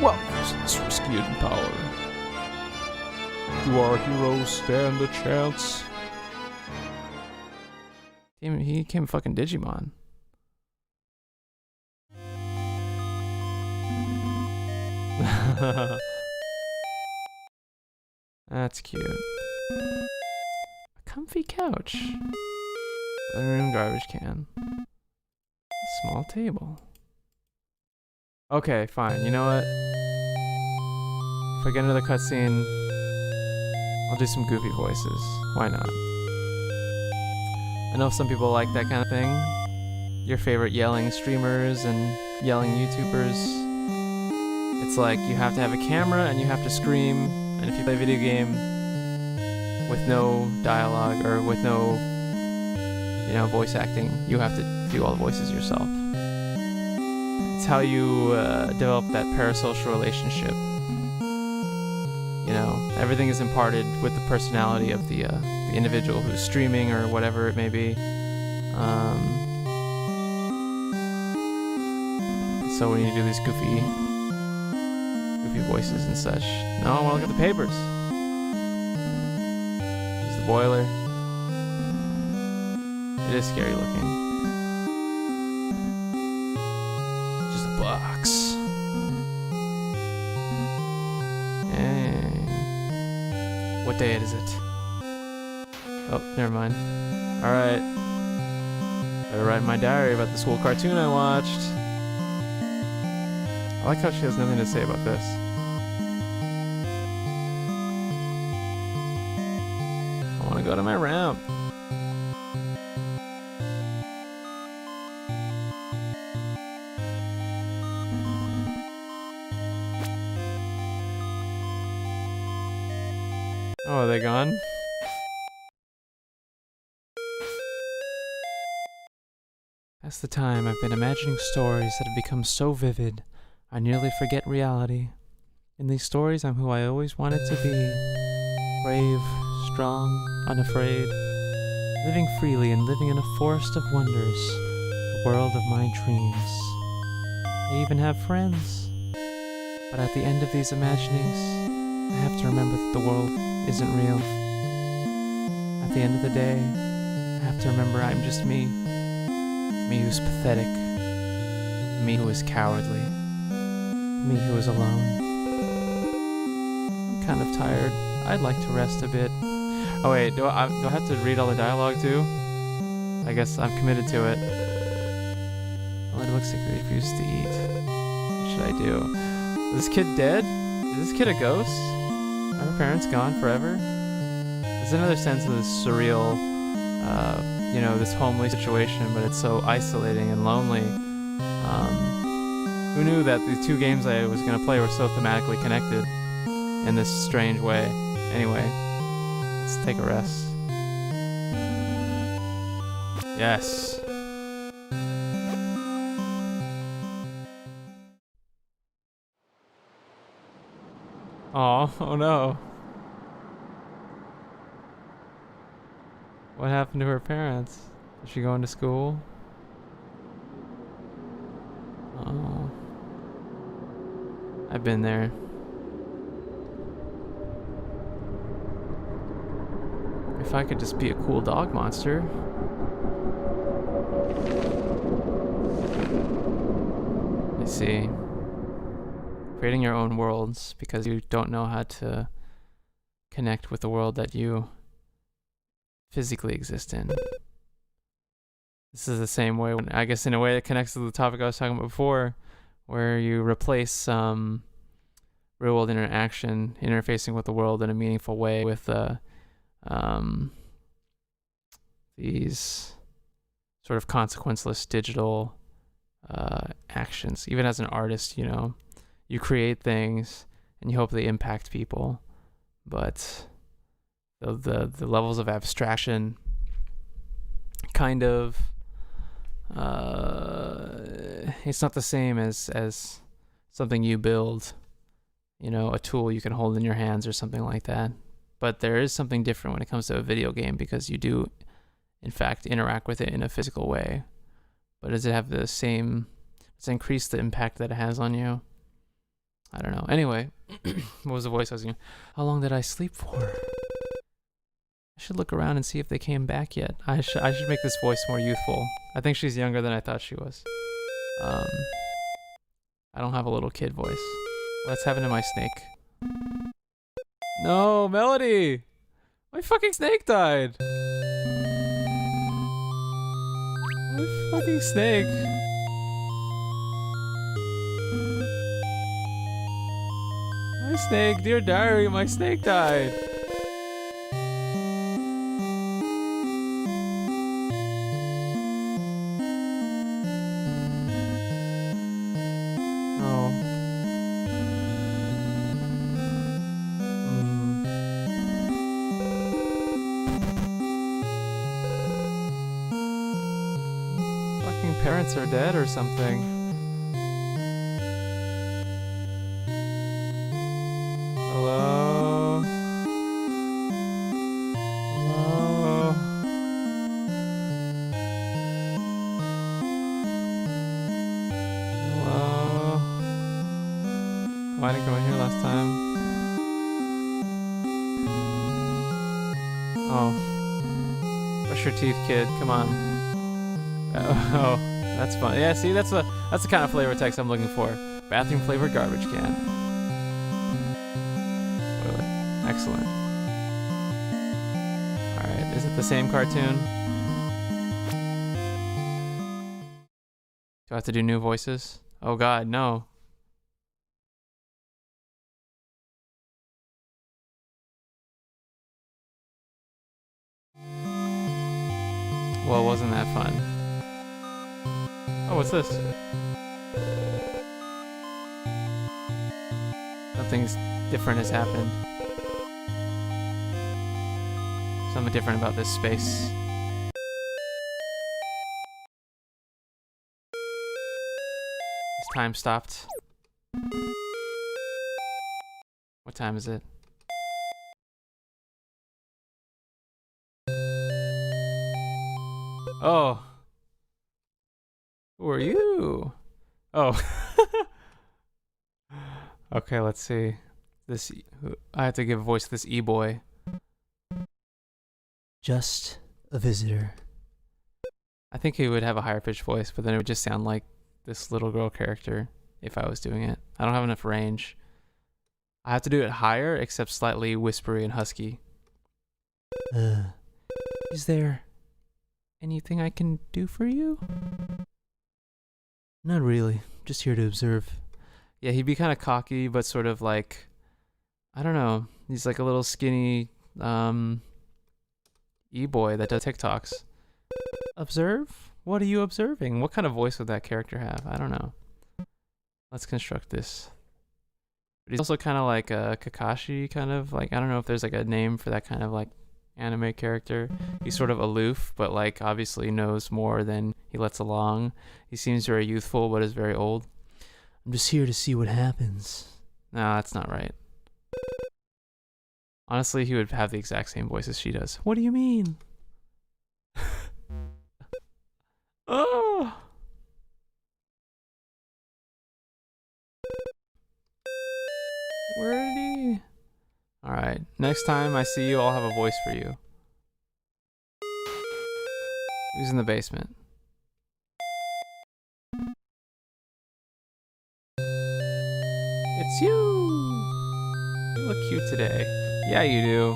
Well, this risky in power. Do our heroes stand a chance? He became fucking Digimon. That's cute. A comfy couch. Living room garbage can. Small table. Okay, fine. You know what? If I get another cutscene, I'll do some goofy voices. Why not? I know some people like that kind of thing. Your favorite yelling streamers and yelling YouTubers. It's like you have to have a camera and you have to scream. And if you play a video game with no dialogue or with no, you know, voice acting, you have to do all the voices yourself. It's how you develop that parasocial relationship. You know, everything is imparted with the personality of the individual who's streaming or whatever it may be. So when you do these goofy voices and such. No, I want to look at the papers. There's the boiler. It is scary looking. Just a box. And what day is it? Oh, never mind. Alright. Better write in my diary about the school cartoon I watched. I like how she has nothing to say about this. I want to go to my room. Oh, are they gone? That's the time I've been imagining stories that have become so vivid, I nearly forget reality. In these stories, I'm who I always wanted to be. Brave, strong, unafraid, living freely and living in a forest of wonders, the world of my dreams. I even have friends. But at the end of these imaginings, I have to remember that the world isn't real. At the end of the day, I have to remember I'm just me. Me who's pathetic. Me who is cowardly. Me who is alone. I'm kind of tired. I'd like to rest a bit. Oh wait, do I have to read all the dialogue too? I guess I'm committed to it. Oh, it looks like they refuse to eat. What should I do? Is this kid dead? Is this kid a ghost? Are her parents gone forever? There's another sense of this surreal, you know, this homely situation, but it's so isolating and lonely. Who knew that the two games I was going to play were so thematically connected in this strange way? Anyway, let's take a rest. Yes. Oh no. What happened to her parents? Is she going to school? Oh. I've been there. If I could just be a cool dog monster. I see. Creating your own worlds because you don't know how to connect with the world that you physically exist in. This is the same way, I guess, in a way that connects to the topic I was talking about before, where you replace real world interaction, interfacing with the world in a meaningful way with these sort of consequenceless digital actions. Even as an artist, you know, you create things and you hope they impact people, but the levels of abstraction kind of it's not the same as something you build, you know, a tool you can hold in your hands or something like that. But there is something different when it comes to a video game because you do in fact interact with it in a physical way. But does it have the same, does it increase the impact that it has on you? I don't know. Anyway, what was the voice I was using? How long did I sleep for? I should look around and see if they came back yet. I should make this voice more youthful. I think she's younger than I thought she was. I don't have a little kid voice. What's happened to my snake? No, Melody! My fucking snake died! My fucking snake. My snake, dear diary, my snake died. Oh. Fucking parents are dead or something. Hello? Hello? Hello? Oh, I didn't come in here last time. Oh. Brush your teeth, kid. Come on. Oh, that's fun. Yeah, see, that's the kind of flavor text I'm looking for. Bathroom flavored garbage can. Excellent. Alright, is it the same cartoon? Do I have to do new voices? Oh god, no. Well, wasn't that fun? Oh, what's this? Something's different has happened. Something different about this space. This time stopped. What time is it? Oh. Who are you? Oh. Okay, let's see. This I have to give voice to this e-boy. Just a visitor. I think he would have a higher pitched voice, but then it would just sound like this little girl character if I was doing it. I don't have enough range. I have to do it higher, except slightly whispery and husky. Is there anything I can do for you? Not really. Just here to observe. Yeah, he'd be kind of cocky, but sort of like, I don't know. He's like a little skinny e-boy that does TikToks. Observe? What are you observing? What kind of voice would that character have? I don't know. Let's construct this. But he's also kind of like a Kakashi, kind of like, I don't know if there's like a name for that kind of like anime character. He's sort of aloof, but like obviously knows more than he lets along. He seems very youthful, but is very old. I'm just here to see what happens. No, that's not right. Honestly, he would have the exact same voice as she does. What do you mean? Alright, next time I see you, I'll have a voice for you. Who's in the basement? It's you! You look cute today. Yeah, you do.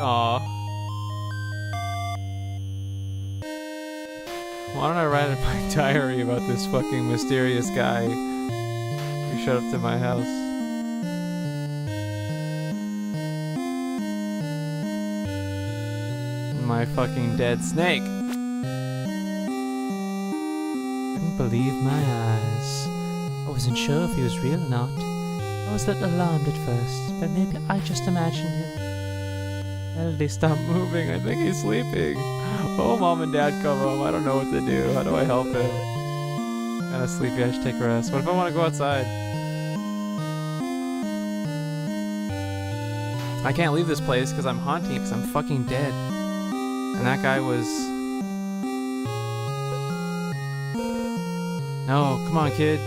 Aw. Why don't I write in my diary about this fucking mysterious guy who showed up to my house? My fucking dead snake. Couldn't believe my eyes. I wasn't sure if he was real or not. I was a little alarmed at first, but maybe I just imagined him. Melody, stop moving. I think he's sleeping. Oh, mom and dad come home. I don't know what to do. How do I help him? Kinda sleepy. I should take a rest. What if I want to go outside? I can't leave this place because I'm haunting because I'm fucking dead. And that guy was... No, come on, kid.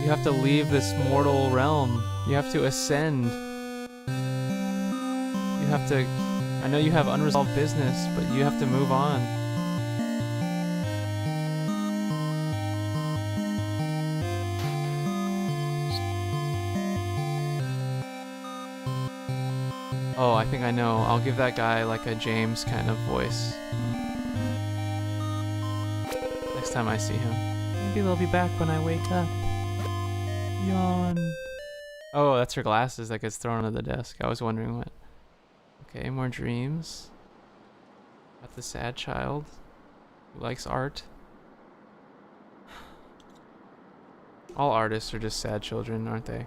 You have to leave this mortal realm. You have to ascend. You have to... I know you have unresolved business, but you have to move on. Oh, I think I know. I'll give that guy like a James kind of voice. Next time I see him. Maybe they'll be back when I wake up. Yawn. Oh, that's her glasses that gets thrown under the desk. I was wondering what. Okay, more dreams. About the sad child who likes art. All artists are just sad children, aren't they?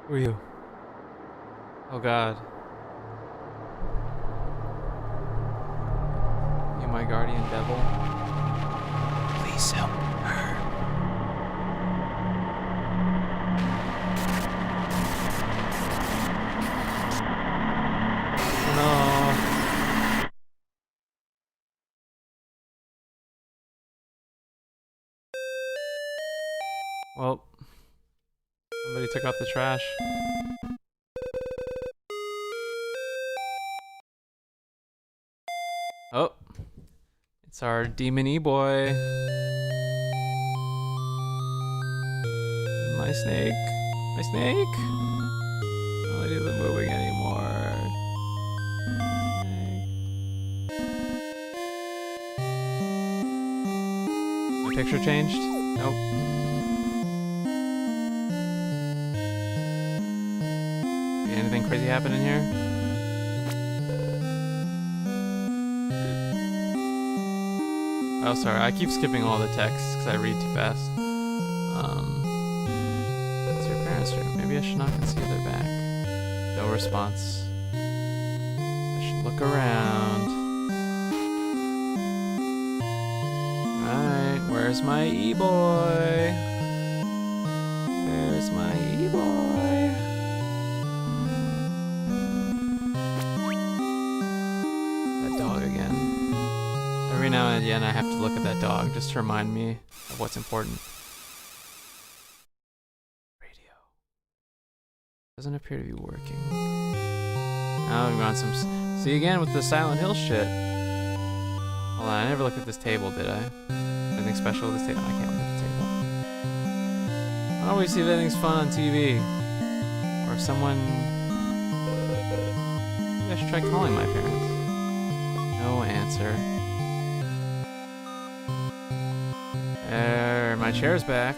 Who are you? Oh God. You my guardian devil? Please help her. No. Well, somebody took out the trash. Oh, it's our demon E-boy. My snake. My snake. Well, it isn't moving anymore. Snake. My picture changed? Nope. Anything crazy happen in here? Oh, sorry. I keep skipping all the texts because I read too fast. That's your parents' room. Maybe I should knock and see if they're back. No response. I should look around. Alright, where's my E-boy? Where's my E-boy? That dog again. Every now and again I have to look at that dog just to remind me of what's important. Radio. Doesn't appear to be working. Now we're on some... See again with the Silent Hill shit. Hold on, I never looked at this table, did I? Anything special with this table? I can't look at the table. I always see if anything's fun on TV. Or if someone... Maybe I should try calling my parents. No answer. There, my chair's back.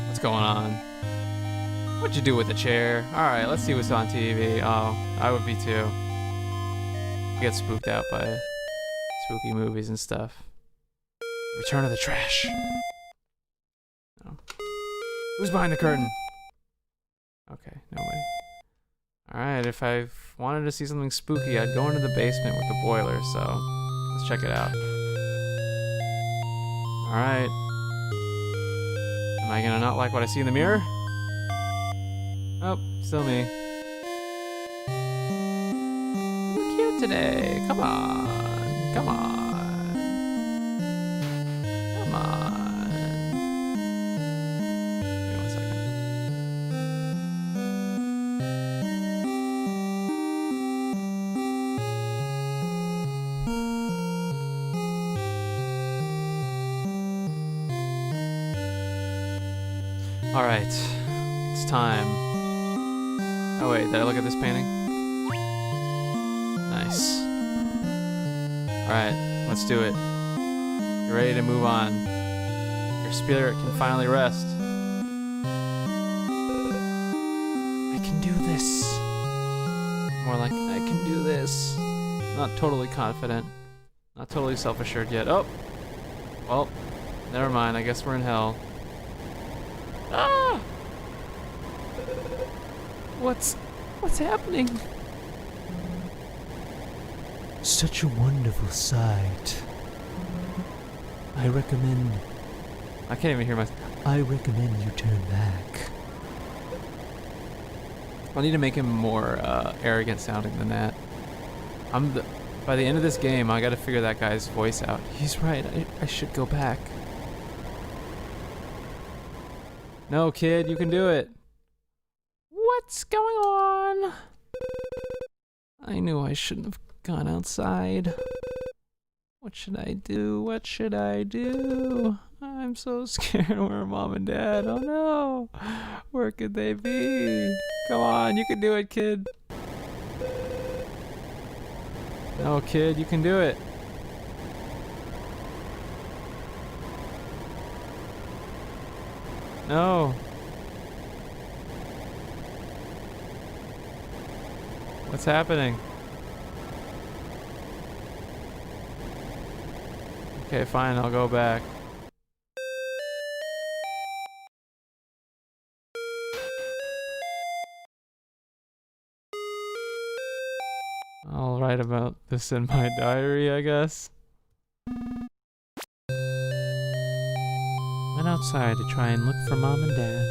What's going on? What'd you do with the chair? Alright, let's see what's on TV. Oh, I would be too. Get spooked out by spooky movies and stuff. Return of the Trash. Oh. Who's behind the curtain? Okay, nobody. Alright, if I wanted to see something spooky, I'd go into the basement with the boiler, so let's check it out. Alright. Am I gonna not like what I see in the mirror? Oh, still me. You're cute today. Come on. Come on. Come on. Give me 1 second. All right, it's time. Oh wait, did I look at this painting? Nice. All right, let's do it. You're ready to move on. Your spirit can finally rest. I can do this. More like, I can do this. Not totally confident. Not totally self-assured yet. Oh! Well, never mind. I guess we're in hell. Ah! What's happening? Such a wonderful sight. I recommend I can't even hear myself. you turn back. I need to make him more arrogant sounding than that. By the end of this game, I gotta figure that guy's voice out. He's right, I should go back. No, kid, you can do it. What's going on? I knew I shouldn't have gone outside. What should I do? What should I do? I'm so scared. Where are Mom and Dad? Oh no! Where could they be? Come on, you can do it, kid. No, kid, you can do it. No. What's happening? Okay, fine, I'll go back. I'll write about this in my diary, I guess. Went outside to try and look for Mom and Dad.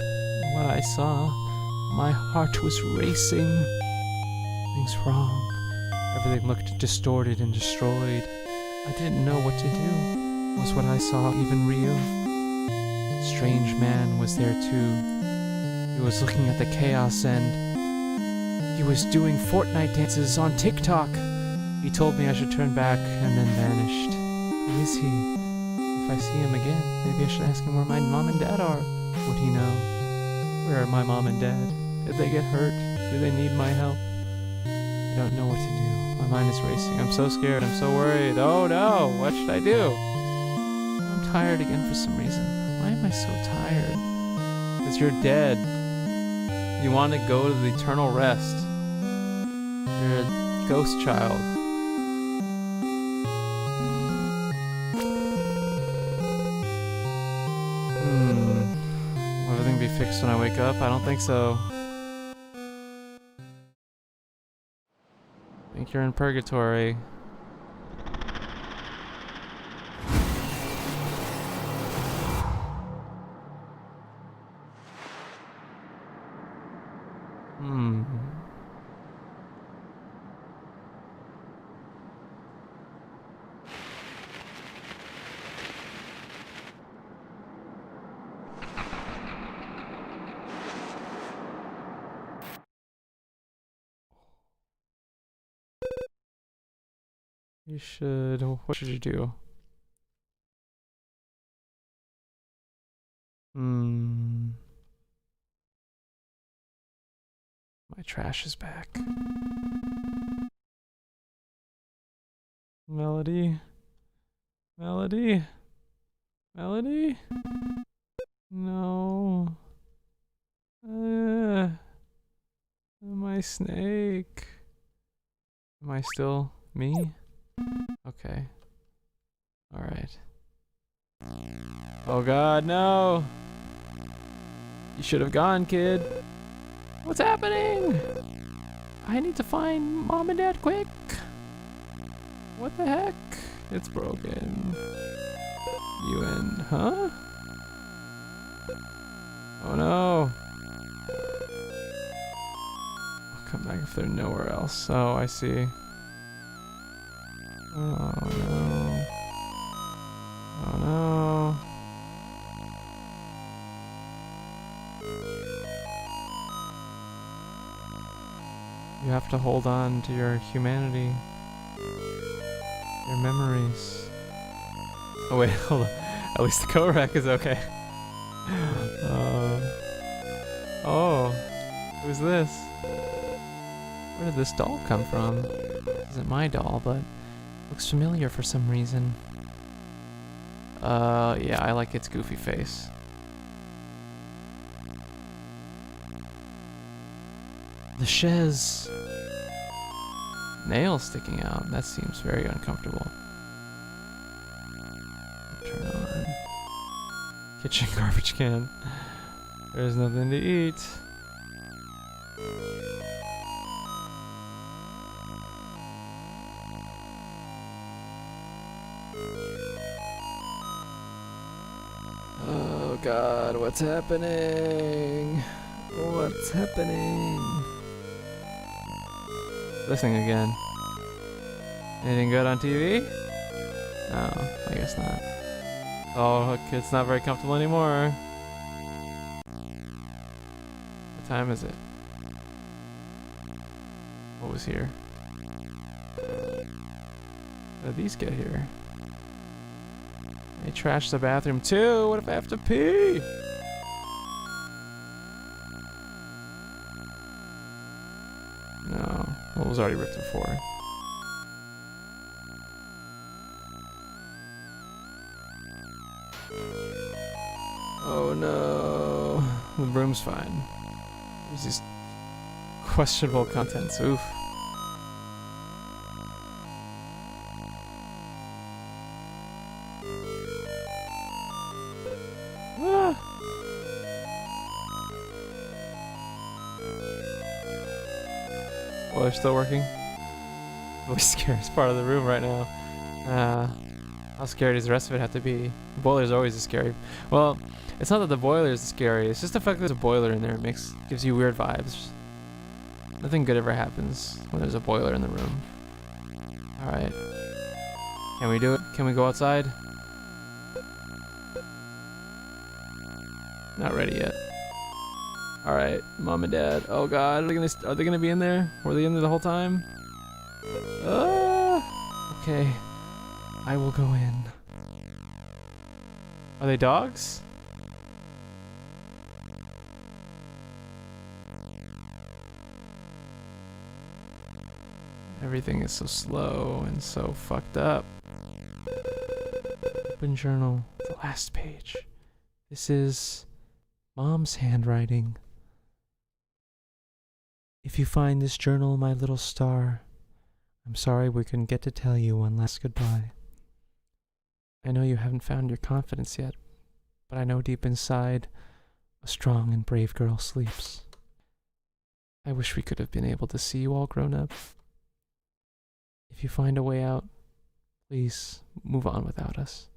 What I saw, my heart was racing. Things wrong. Everything looked distorted and destroyed. I didn't know what to do. Was what I saw even real? A strange man was there too. He was looking at the chaos and he was doing Fortnite dances on TikTok. He told me I should turn back and then vanished. Who is he? If I see him again, maybe I should ask him where my mom and dad are. Would he know? Where are my mom and dad? Did they get hurt? Do they need my help? I don't know what to do. My mind is racing. I'm so scared. I'm so worried. Oh no! What should I do? I'm tired again for some reason. Why am I so tired? Because you're dead. You want to go to the eternal rest. You're a ghost child. Will everything be fixed when I wake up? I don't think so. I think you're in purgatory. You should. What should you do? My trash is back. Melody? Melody? Melody? No. My snake. Am I still me? Okay. Alright. Oh god, no! You should have gone, kid. What's happening? I need to find Mom and Dad quick. What the heck? It's broken. You in, huh? Oh no. come back if they're nowhere else. Oh, I see. Oh no. Oh no. You have to hold on to your humanity. Your memories. Oh wait, hold on. At least the Korak is okay. Oh, who's this? Where did this doll come from? This isn't my doll, but looks familiar for some reason. Yeah, I like its goofy face. The chaise. Nails sticking out. That seems very uncomfortable. Turn on. Kitchen garbage can. There's nothing to eat. Oh God, what's happening? What's happening? Listening again. Anything good on TV? No, I guess not. Oh, look, it's not very comfortable anymore. What time is it? What was here? How did these get here? They trashed the bathroom too. What if I have to pee? No. Well, it was already ripped before. Oh no. The room's fine. There's these questionable contents. Oof. Ah. Well, they're still working. The scariest part of the room right now. How scary does the rest of it have to be? The boiler's always scary. Well, it's not that the boiler is scary. It's just the fact that there's a boiler in there gives you weird vibes. Nothing good ever happens when there's a boiler in the room. All right. Can we do it? Can we go outside? Not ready yet. All right, Mom and Dad. Oh God, are they gonna be in there? Were they in there the whole time? Okay, I will go in. Are they dogs? Everything is so slow and so fucked up. Open journal, the last page. This is Mom's handwriting. If you find this journal, my little star, I'm sorry we couldn't get to tell you one last goodbye. I know you haven't found your confidence yet, but I know deep inside, a strong and brave girl sleeps. I wish we could have been able to see you all grown up. If you find a way out, please move on without us.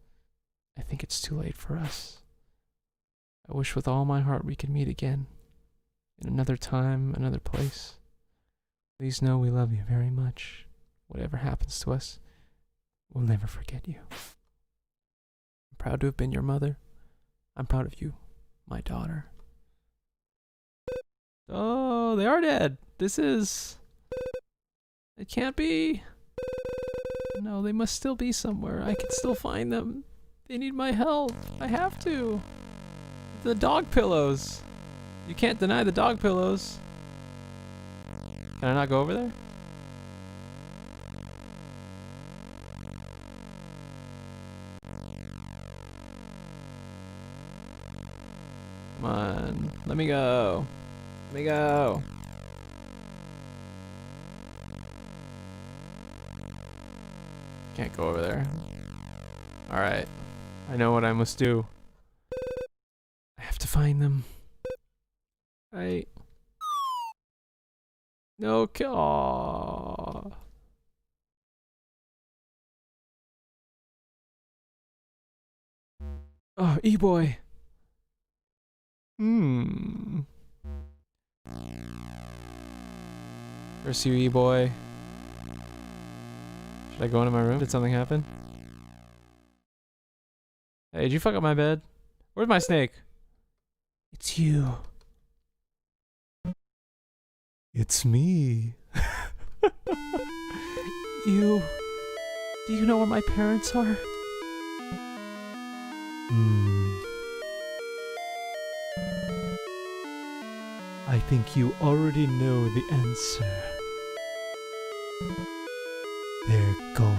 I think it's too late for us. I wish with all my heart we could meet again, in another time, another place. Please know we love you very much. Whatever happens to us, we'll never forget you. I'm proud to have been your mother. I'm proud of you, my daughter. Oh, they are dead. It can't be. No, they must still be somewhere. I can still find them. They need my help. I have to. The dog pillows. You can't deny the dog pillows. Can I not go over there? Come on. Let me go. Let me go. Can't go over there. Alright. I know what I must do. I have to find them. No, aww. Oh, E-boy. Curse you, E-boy. Should I go into my room? Did something happen? Hey, did you fuck up my bed? Where's my snake? It's you. It's me. You. Do you know where my parents are? I think you already know the answer. They're gone.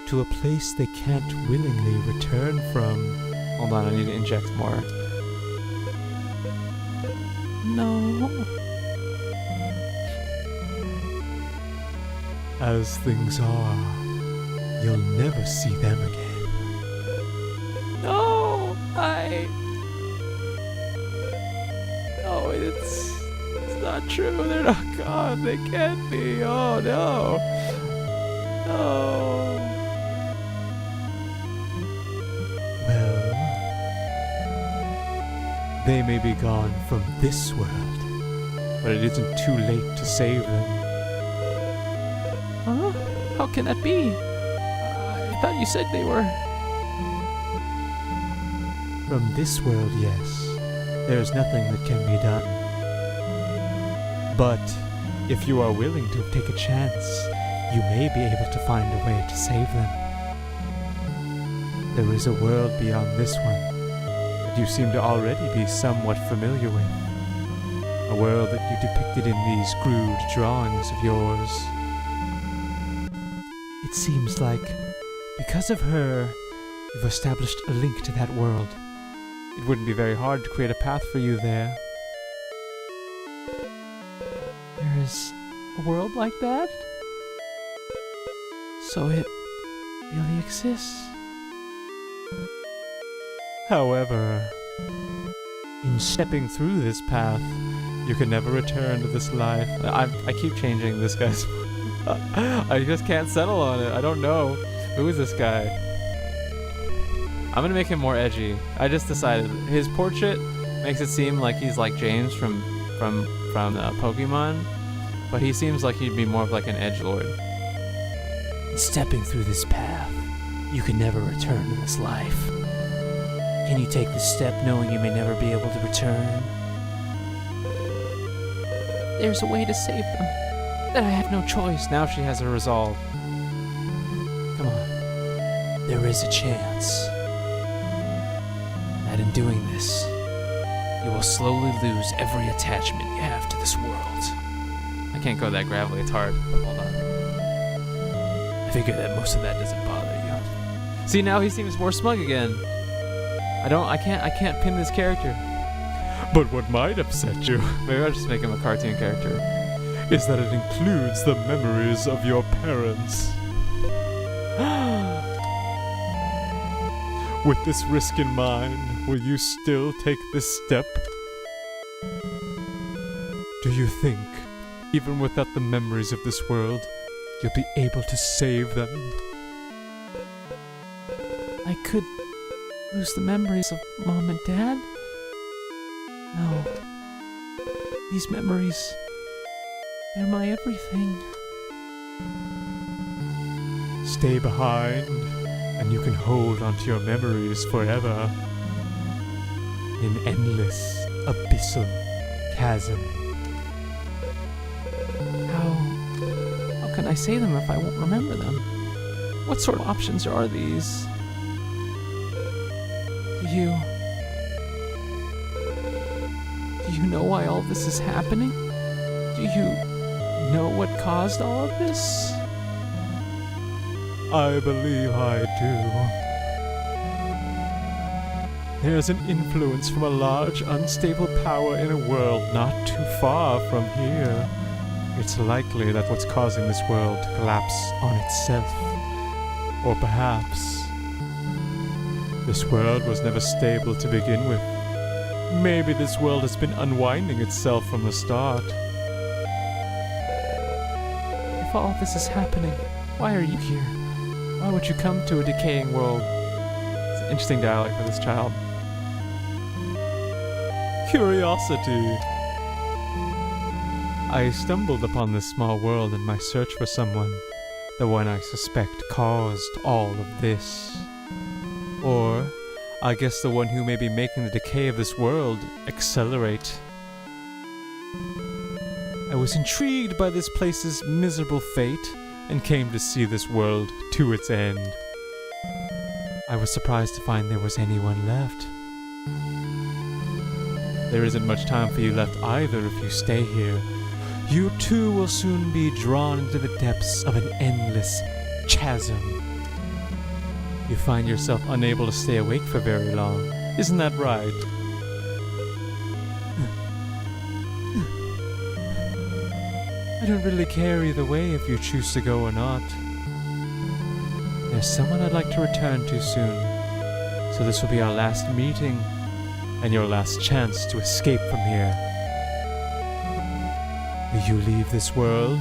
To a place they can't willingly return from. Hold on, I need to inject more. No. As things are, you'll never see them again. No, No, it's not true. They're not gone. They can't be. Oh no. No. Well, they may be gone from this world, but it isn't too late to save them. Huh? How can that be? I thought you said they were. From this world, yes, there's nothing that can be done. But if you are willing to take a chance, you may be able to find a way to save them. There is a world beyond this one that you seem to already be somewhat familiar with. A world that you depicted in these crude drawings of yours. It seems like, because of her, you've established a link to that world. It wouldn't be very hard to create a path for you there. There is a world like that? So it really exists? However, in stepping through this path, you can never return to this life. I keep changing this guy's... I just can't settle on it. I don't know. Who is this guy? I'm gonna make him more edgy. I just decided. His portrait makes it seem like he's like James from Pokemon, but he seems like he'd be more of like an edgelord. In stepping through this path, you can never return to this life. Can you take this step knowing you may never be able to return? There's a way to save them. That I have no choice. Now she has a resolve. Come on. There is a chance that in doing this, you will slowly lose every attachment you have to this world. I can't go that gravelly. It's hard. Hold on. I figure that most of that doesn't bother you. See, now he seems more smug again. I can't pin this character. But what might upset you Maybe I'll just make him a cartoon character. is that it includes the memories of your parents. With this risk in mind, will you still take this step? Do you think, even without the memories of this world, you'll be able to save them? I could lose the memories of Mom and Dad? No. These memories, they're my everything. Stay behind, and you can hold onto your memories forever. In endless, abyssal chasm. How can I say them if I won't remember them? What sort of options are these? Do you know why all this is happening? Do you know what caused all of this? I believe I do. There's an influence from a large, unstable power in a world not too far from here. It's likely that what's causing this world to collapse on itself. Or perhaps this world was never stable to begin with. Maybe this world has been unwinding itself from the start. If all this is happening, why are you here? Why would you come to a decaying world? It's an interesting dialogue for this child. curiosity. I stumbled upon this small world in my search for someone, the one I suspect caused all of this. Or, I guess the one who may be making the decay of this world accelerate. I was intrigued by this place's miserable fate and came to see this world to its end. I was surprised to find there was anyone left. There isn't much time for you left either if you stay here. You too will soon be drawn into the depths of an endless chasm. You find yourself unable to stay awake for very long. Isn't that right? I don't really care either way if you choose to go or not. There's someone I'd like to return to soon, so this will be our last meeting and your last chance to escape from here. Will you leave this world?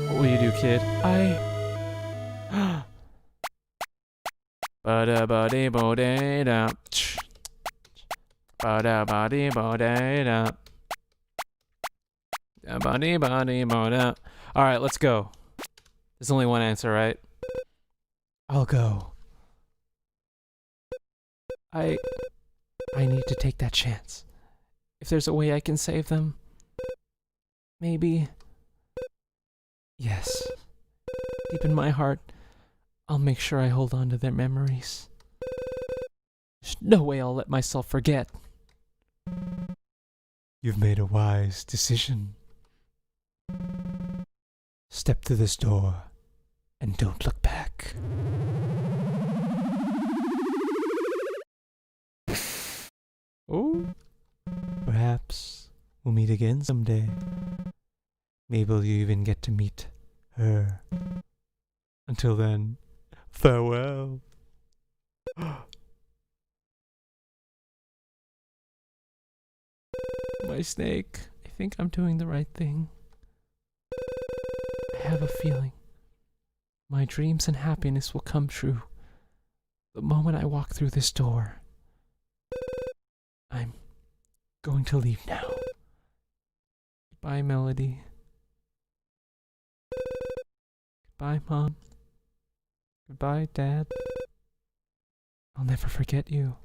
What will you do, kid? Ba-da-ba-dee-bo-day-da. Ba-da-ba-dee-bo-day-da. Ba-dee-ba-dee-bo-da. Alright, let's go. There's only one answer, right? I'll go. I need to take that chance. If there's a way I can save them, maybe. Yes. Deep in my heart, I'll make sure I hold on to their memories. There's no way I'll let myself forget. You've made a wise decision. Step through this door and don't look back. Oh, perhaps we'll meet again someday. Maybe you'll even get to meet her. Until then, farewell. My snake, I think I'm doing the right thing. I have a feeling my dreams and happiness will come true the moment I walk through this door. I'm going to leave now. Goodbye, Melody. Goodbye, Mom. Goodbye, Dad. I'll never forget you.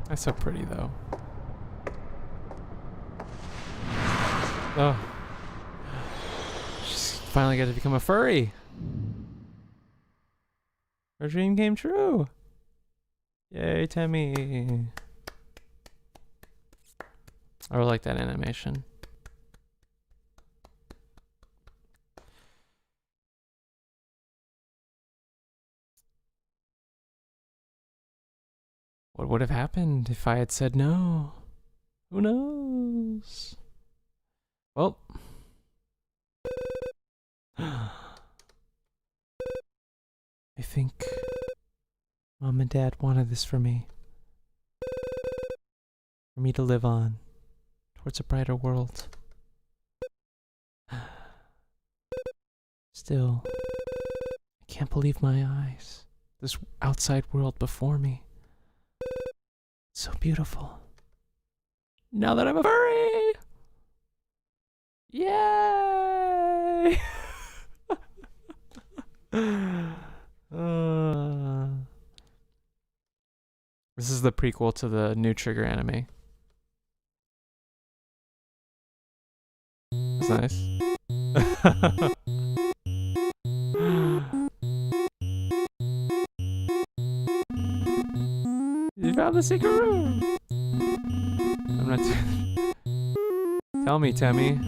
That's so pretty, though. Oh. She's finally got to become a furry. Her dream came true. Yay, Tammy. I really like that animation. What would have happened if I had said no? Who knows? Well. I think Mom and Dad wanted this for me. For me to live on towards a brighter world. Still, I can't believe my eyes. This outside world before me. So beautiful. Now that I'm a furry! Yay! This is the prequel to the new Trigger anime. It's nice. You found the secret room! I'm not... Tell me, Tammy.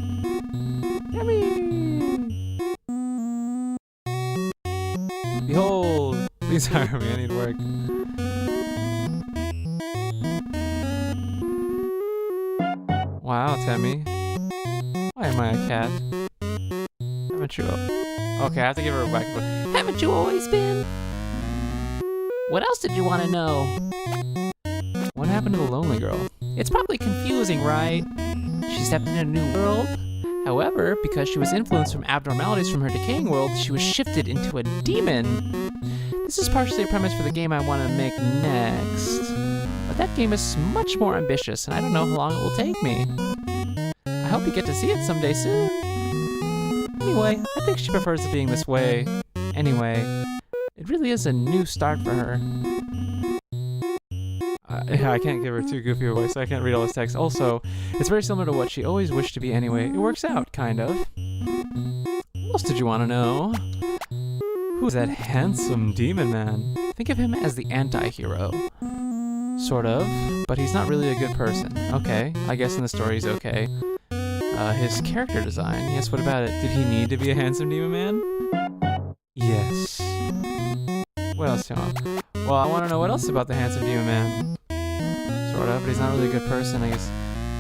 Tammy! Behold! Please hire me, I need work. Wow, Tammy. Why am I a cat? Haven't you... Okay, I have to give her a whack. Haven't you always been? What else did you want to know? What happened to the lonely girl? It's probably confusing, right? She stepped into a new world. However, because she was influenced from abnormalities from her decaying world, she was shifted into a demon. This is partially a premise for the game I want to make next. But that game is much more ambitious, and I don't know how long it will take me. I hope you get to see it someday soon. Anyway, I think she prefers it being this way. Anyway, it really is a new start for her. I can't give her too goofy a voice, so I can't read all this text. Also, it's very similar to what she always wished to be anyway. It works out, kind of. What else did you want to know? Who's that handsome demon man? Think of him as the anti-hero. Sort of, but he's not really a good person. Okay, I guess in the story he's okay. His character design, yes, what about it? Did he need to be a handsome demon man? Yes. What else do you want? Well, I want to know what else about the handsome demon man. Sort of, but he's not really a good person, I guess.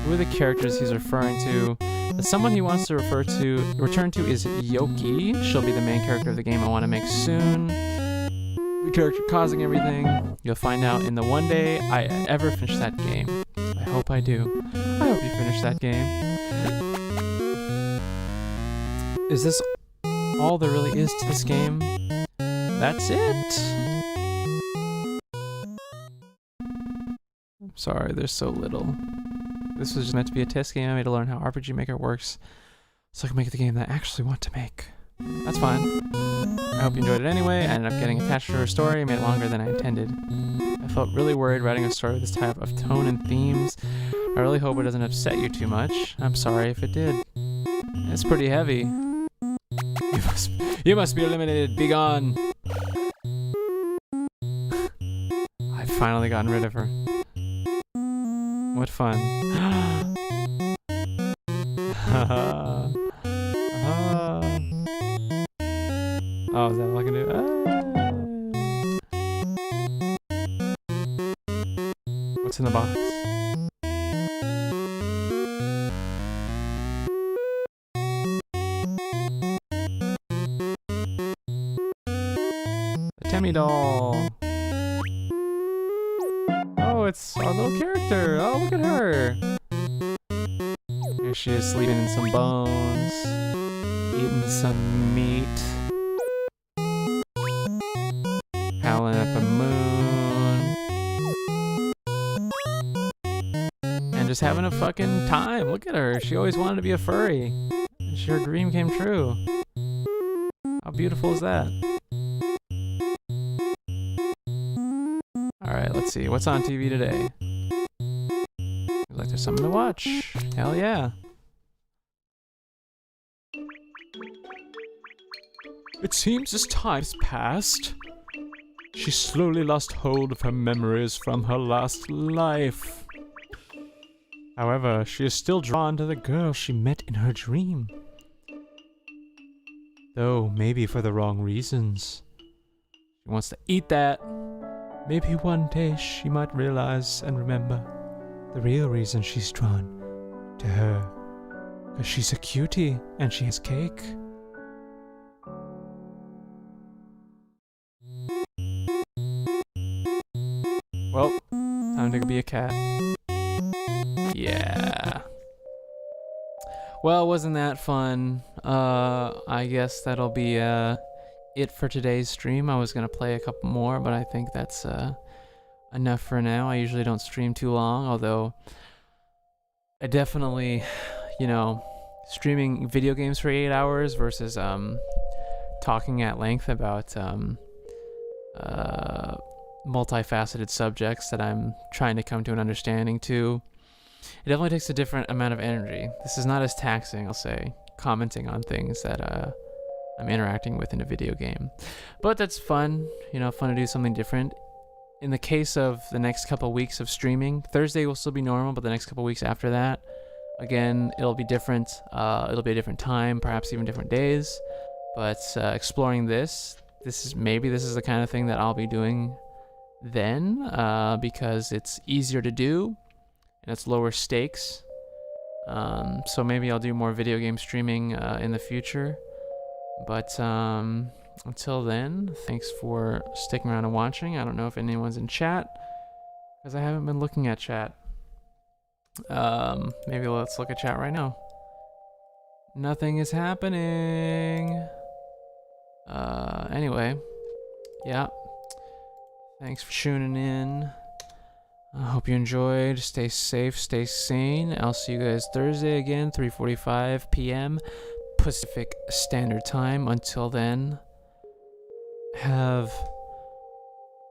Who are the characters he's referring to? The someone he wants to return to is Yoki. She'll be the main character of the game I want to make soon. The character causing everything. You'll find out in the one day I ever finish that game. I hope I do. I hope you finish that game. Is this all there really is to this game? That's it. I'm sorry, there's so little. This was just meant to be a test game I made to learn how RPG Maker works, so I can make the game that I actually want to make. That's fine. I hope you enjoyed it anyway. I ended up getting attached to her story and made it longer than I intended. I felt really worried writing a story with this type of tone and themes. I really hope it doesn't upset you too much. I'm sorry if it did. It's pretty heavy. You must be eliminated. Be gone. I've finally gotten rid of her. What fun. Oh, is that all I can do? What's in the box? The Temmie doll. Oh, it's our little character. Oh, look at her. Here she is sleeping in some bones, eating some meat, howling at the moon, and just having a fucking time. Look at her. She always wanted to be a furry, and her dream came true. How beautiful is that? Alright, let's see. What's on TV today? Looks like there's something to watch. Hell yeah. It seems as time has passed, she slowly lost hold of her memories from her last life. However, she is still drawn to the girl she met in her dream. Though maybe for the wrong reasons. She wants to eat that. Maybe one day she might realize and remember the real reason she's drawn to her. 'Cause she's a cutie and she has cake. Well, time to go be a cat. Yeah. Well, wasn't that fun? I guess that'll be it for today's stream. I was gonna play a couple more, but I think that's enough for now. I usually don't stream too long, although I definitely, streaming video games for 8 hours versus talking at length about multifaceted subjects that I'm trying to come to an understanding to. It definitely takes a different amount of energy. This is not as taxing, I'll say, commenting on things that I'm interacting with in a video game. But that's fun, fun to do something different. In the case of the next couple weeks of streaming, Thursday will still be normal, but the next couple weeks after that, again, it'll be different. It'll be a different time, perhaps even different days. But exploring this is the kind of thing that I'll be doing then, because it's easier to do and it's lower stakes. So maybe I'll do more video game streaming in the future. But until then, thanks for sticking around and watching. I don't know if anyone's in chat, because I haven't been looking at chat. Maybe let's look at chat right now. Nothing is happening. Anyway. Yeah. Thanks for tuning in. I hope you enjoyed. Stay safe, stay sane. I'll see you guys Thursday again, 3:45 p.m. Pacific Standard Time. Until then, have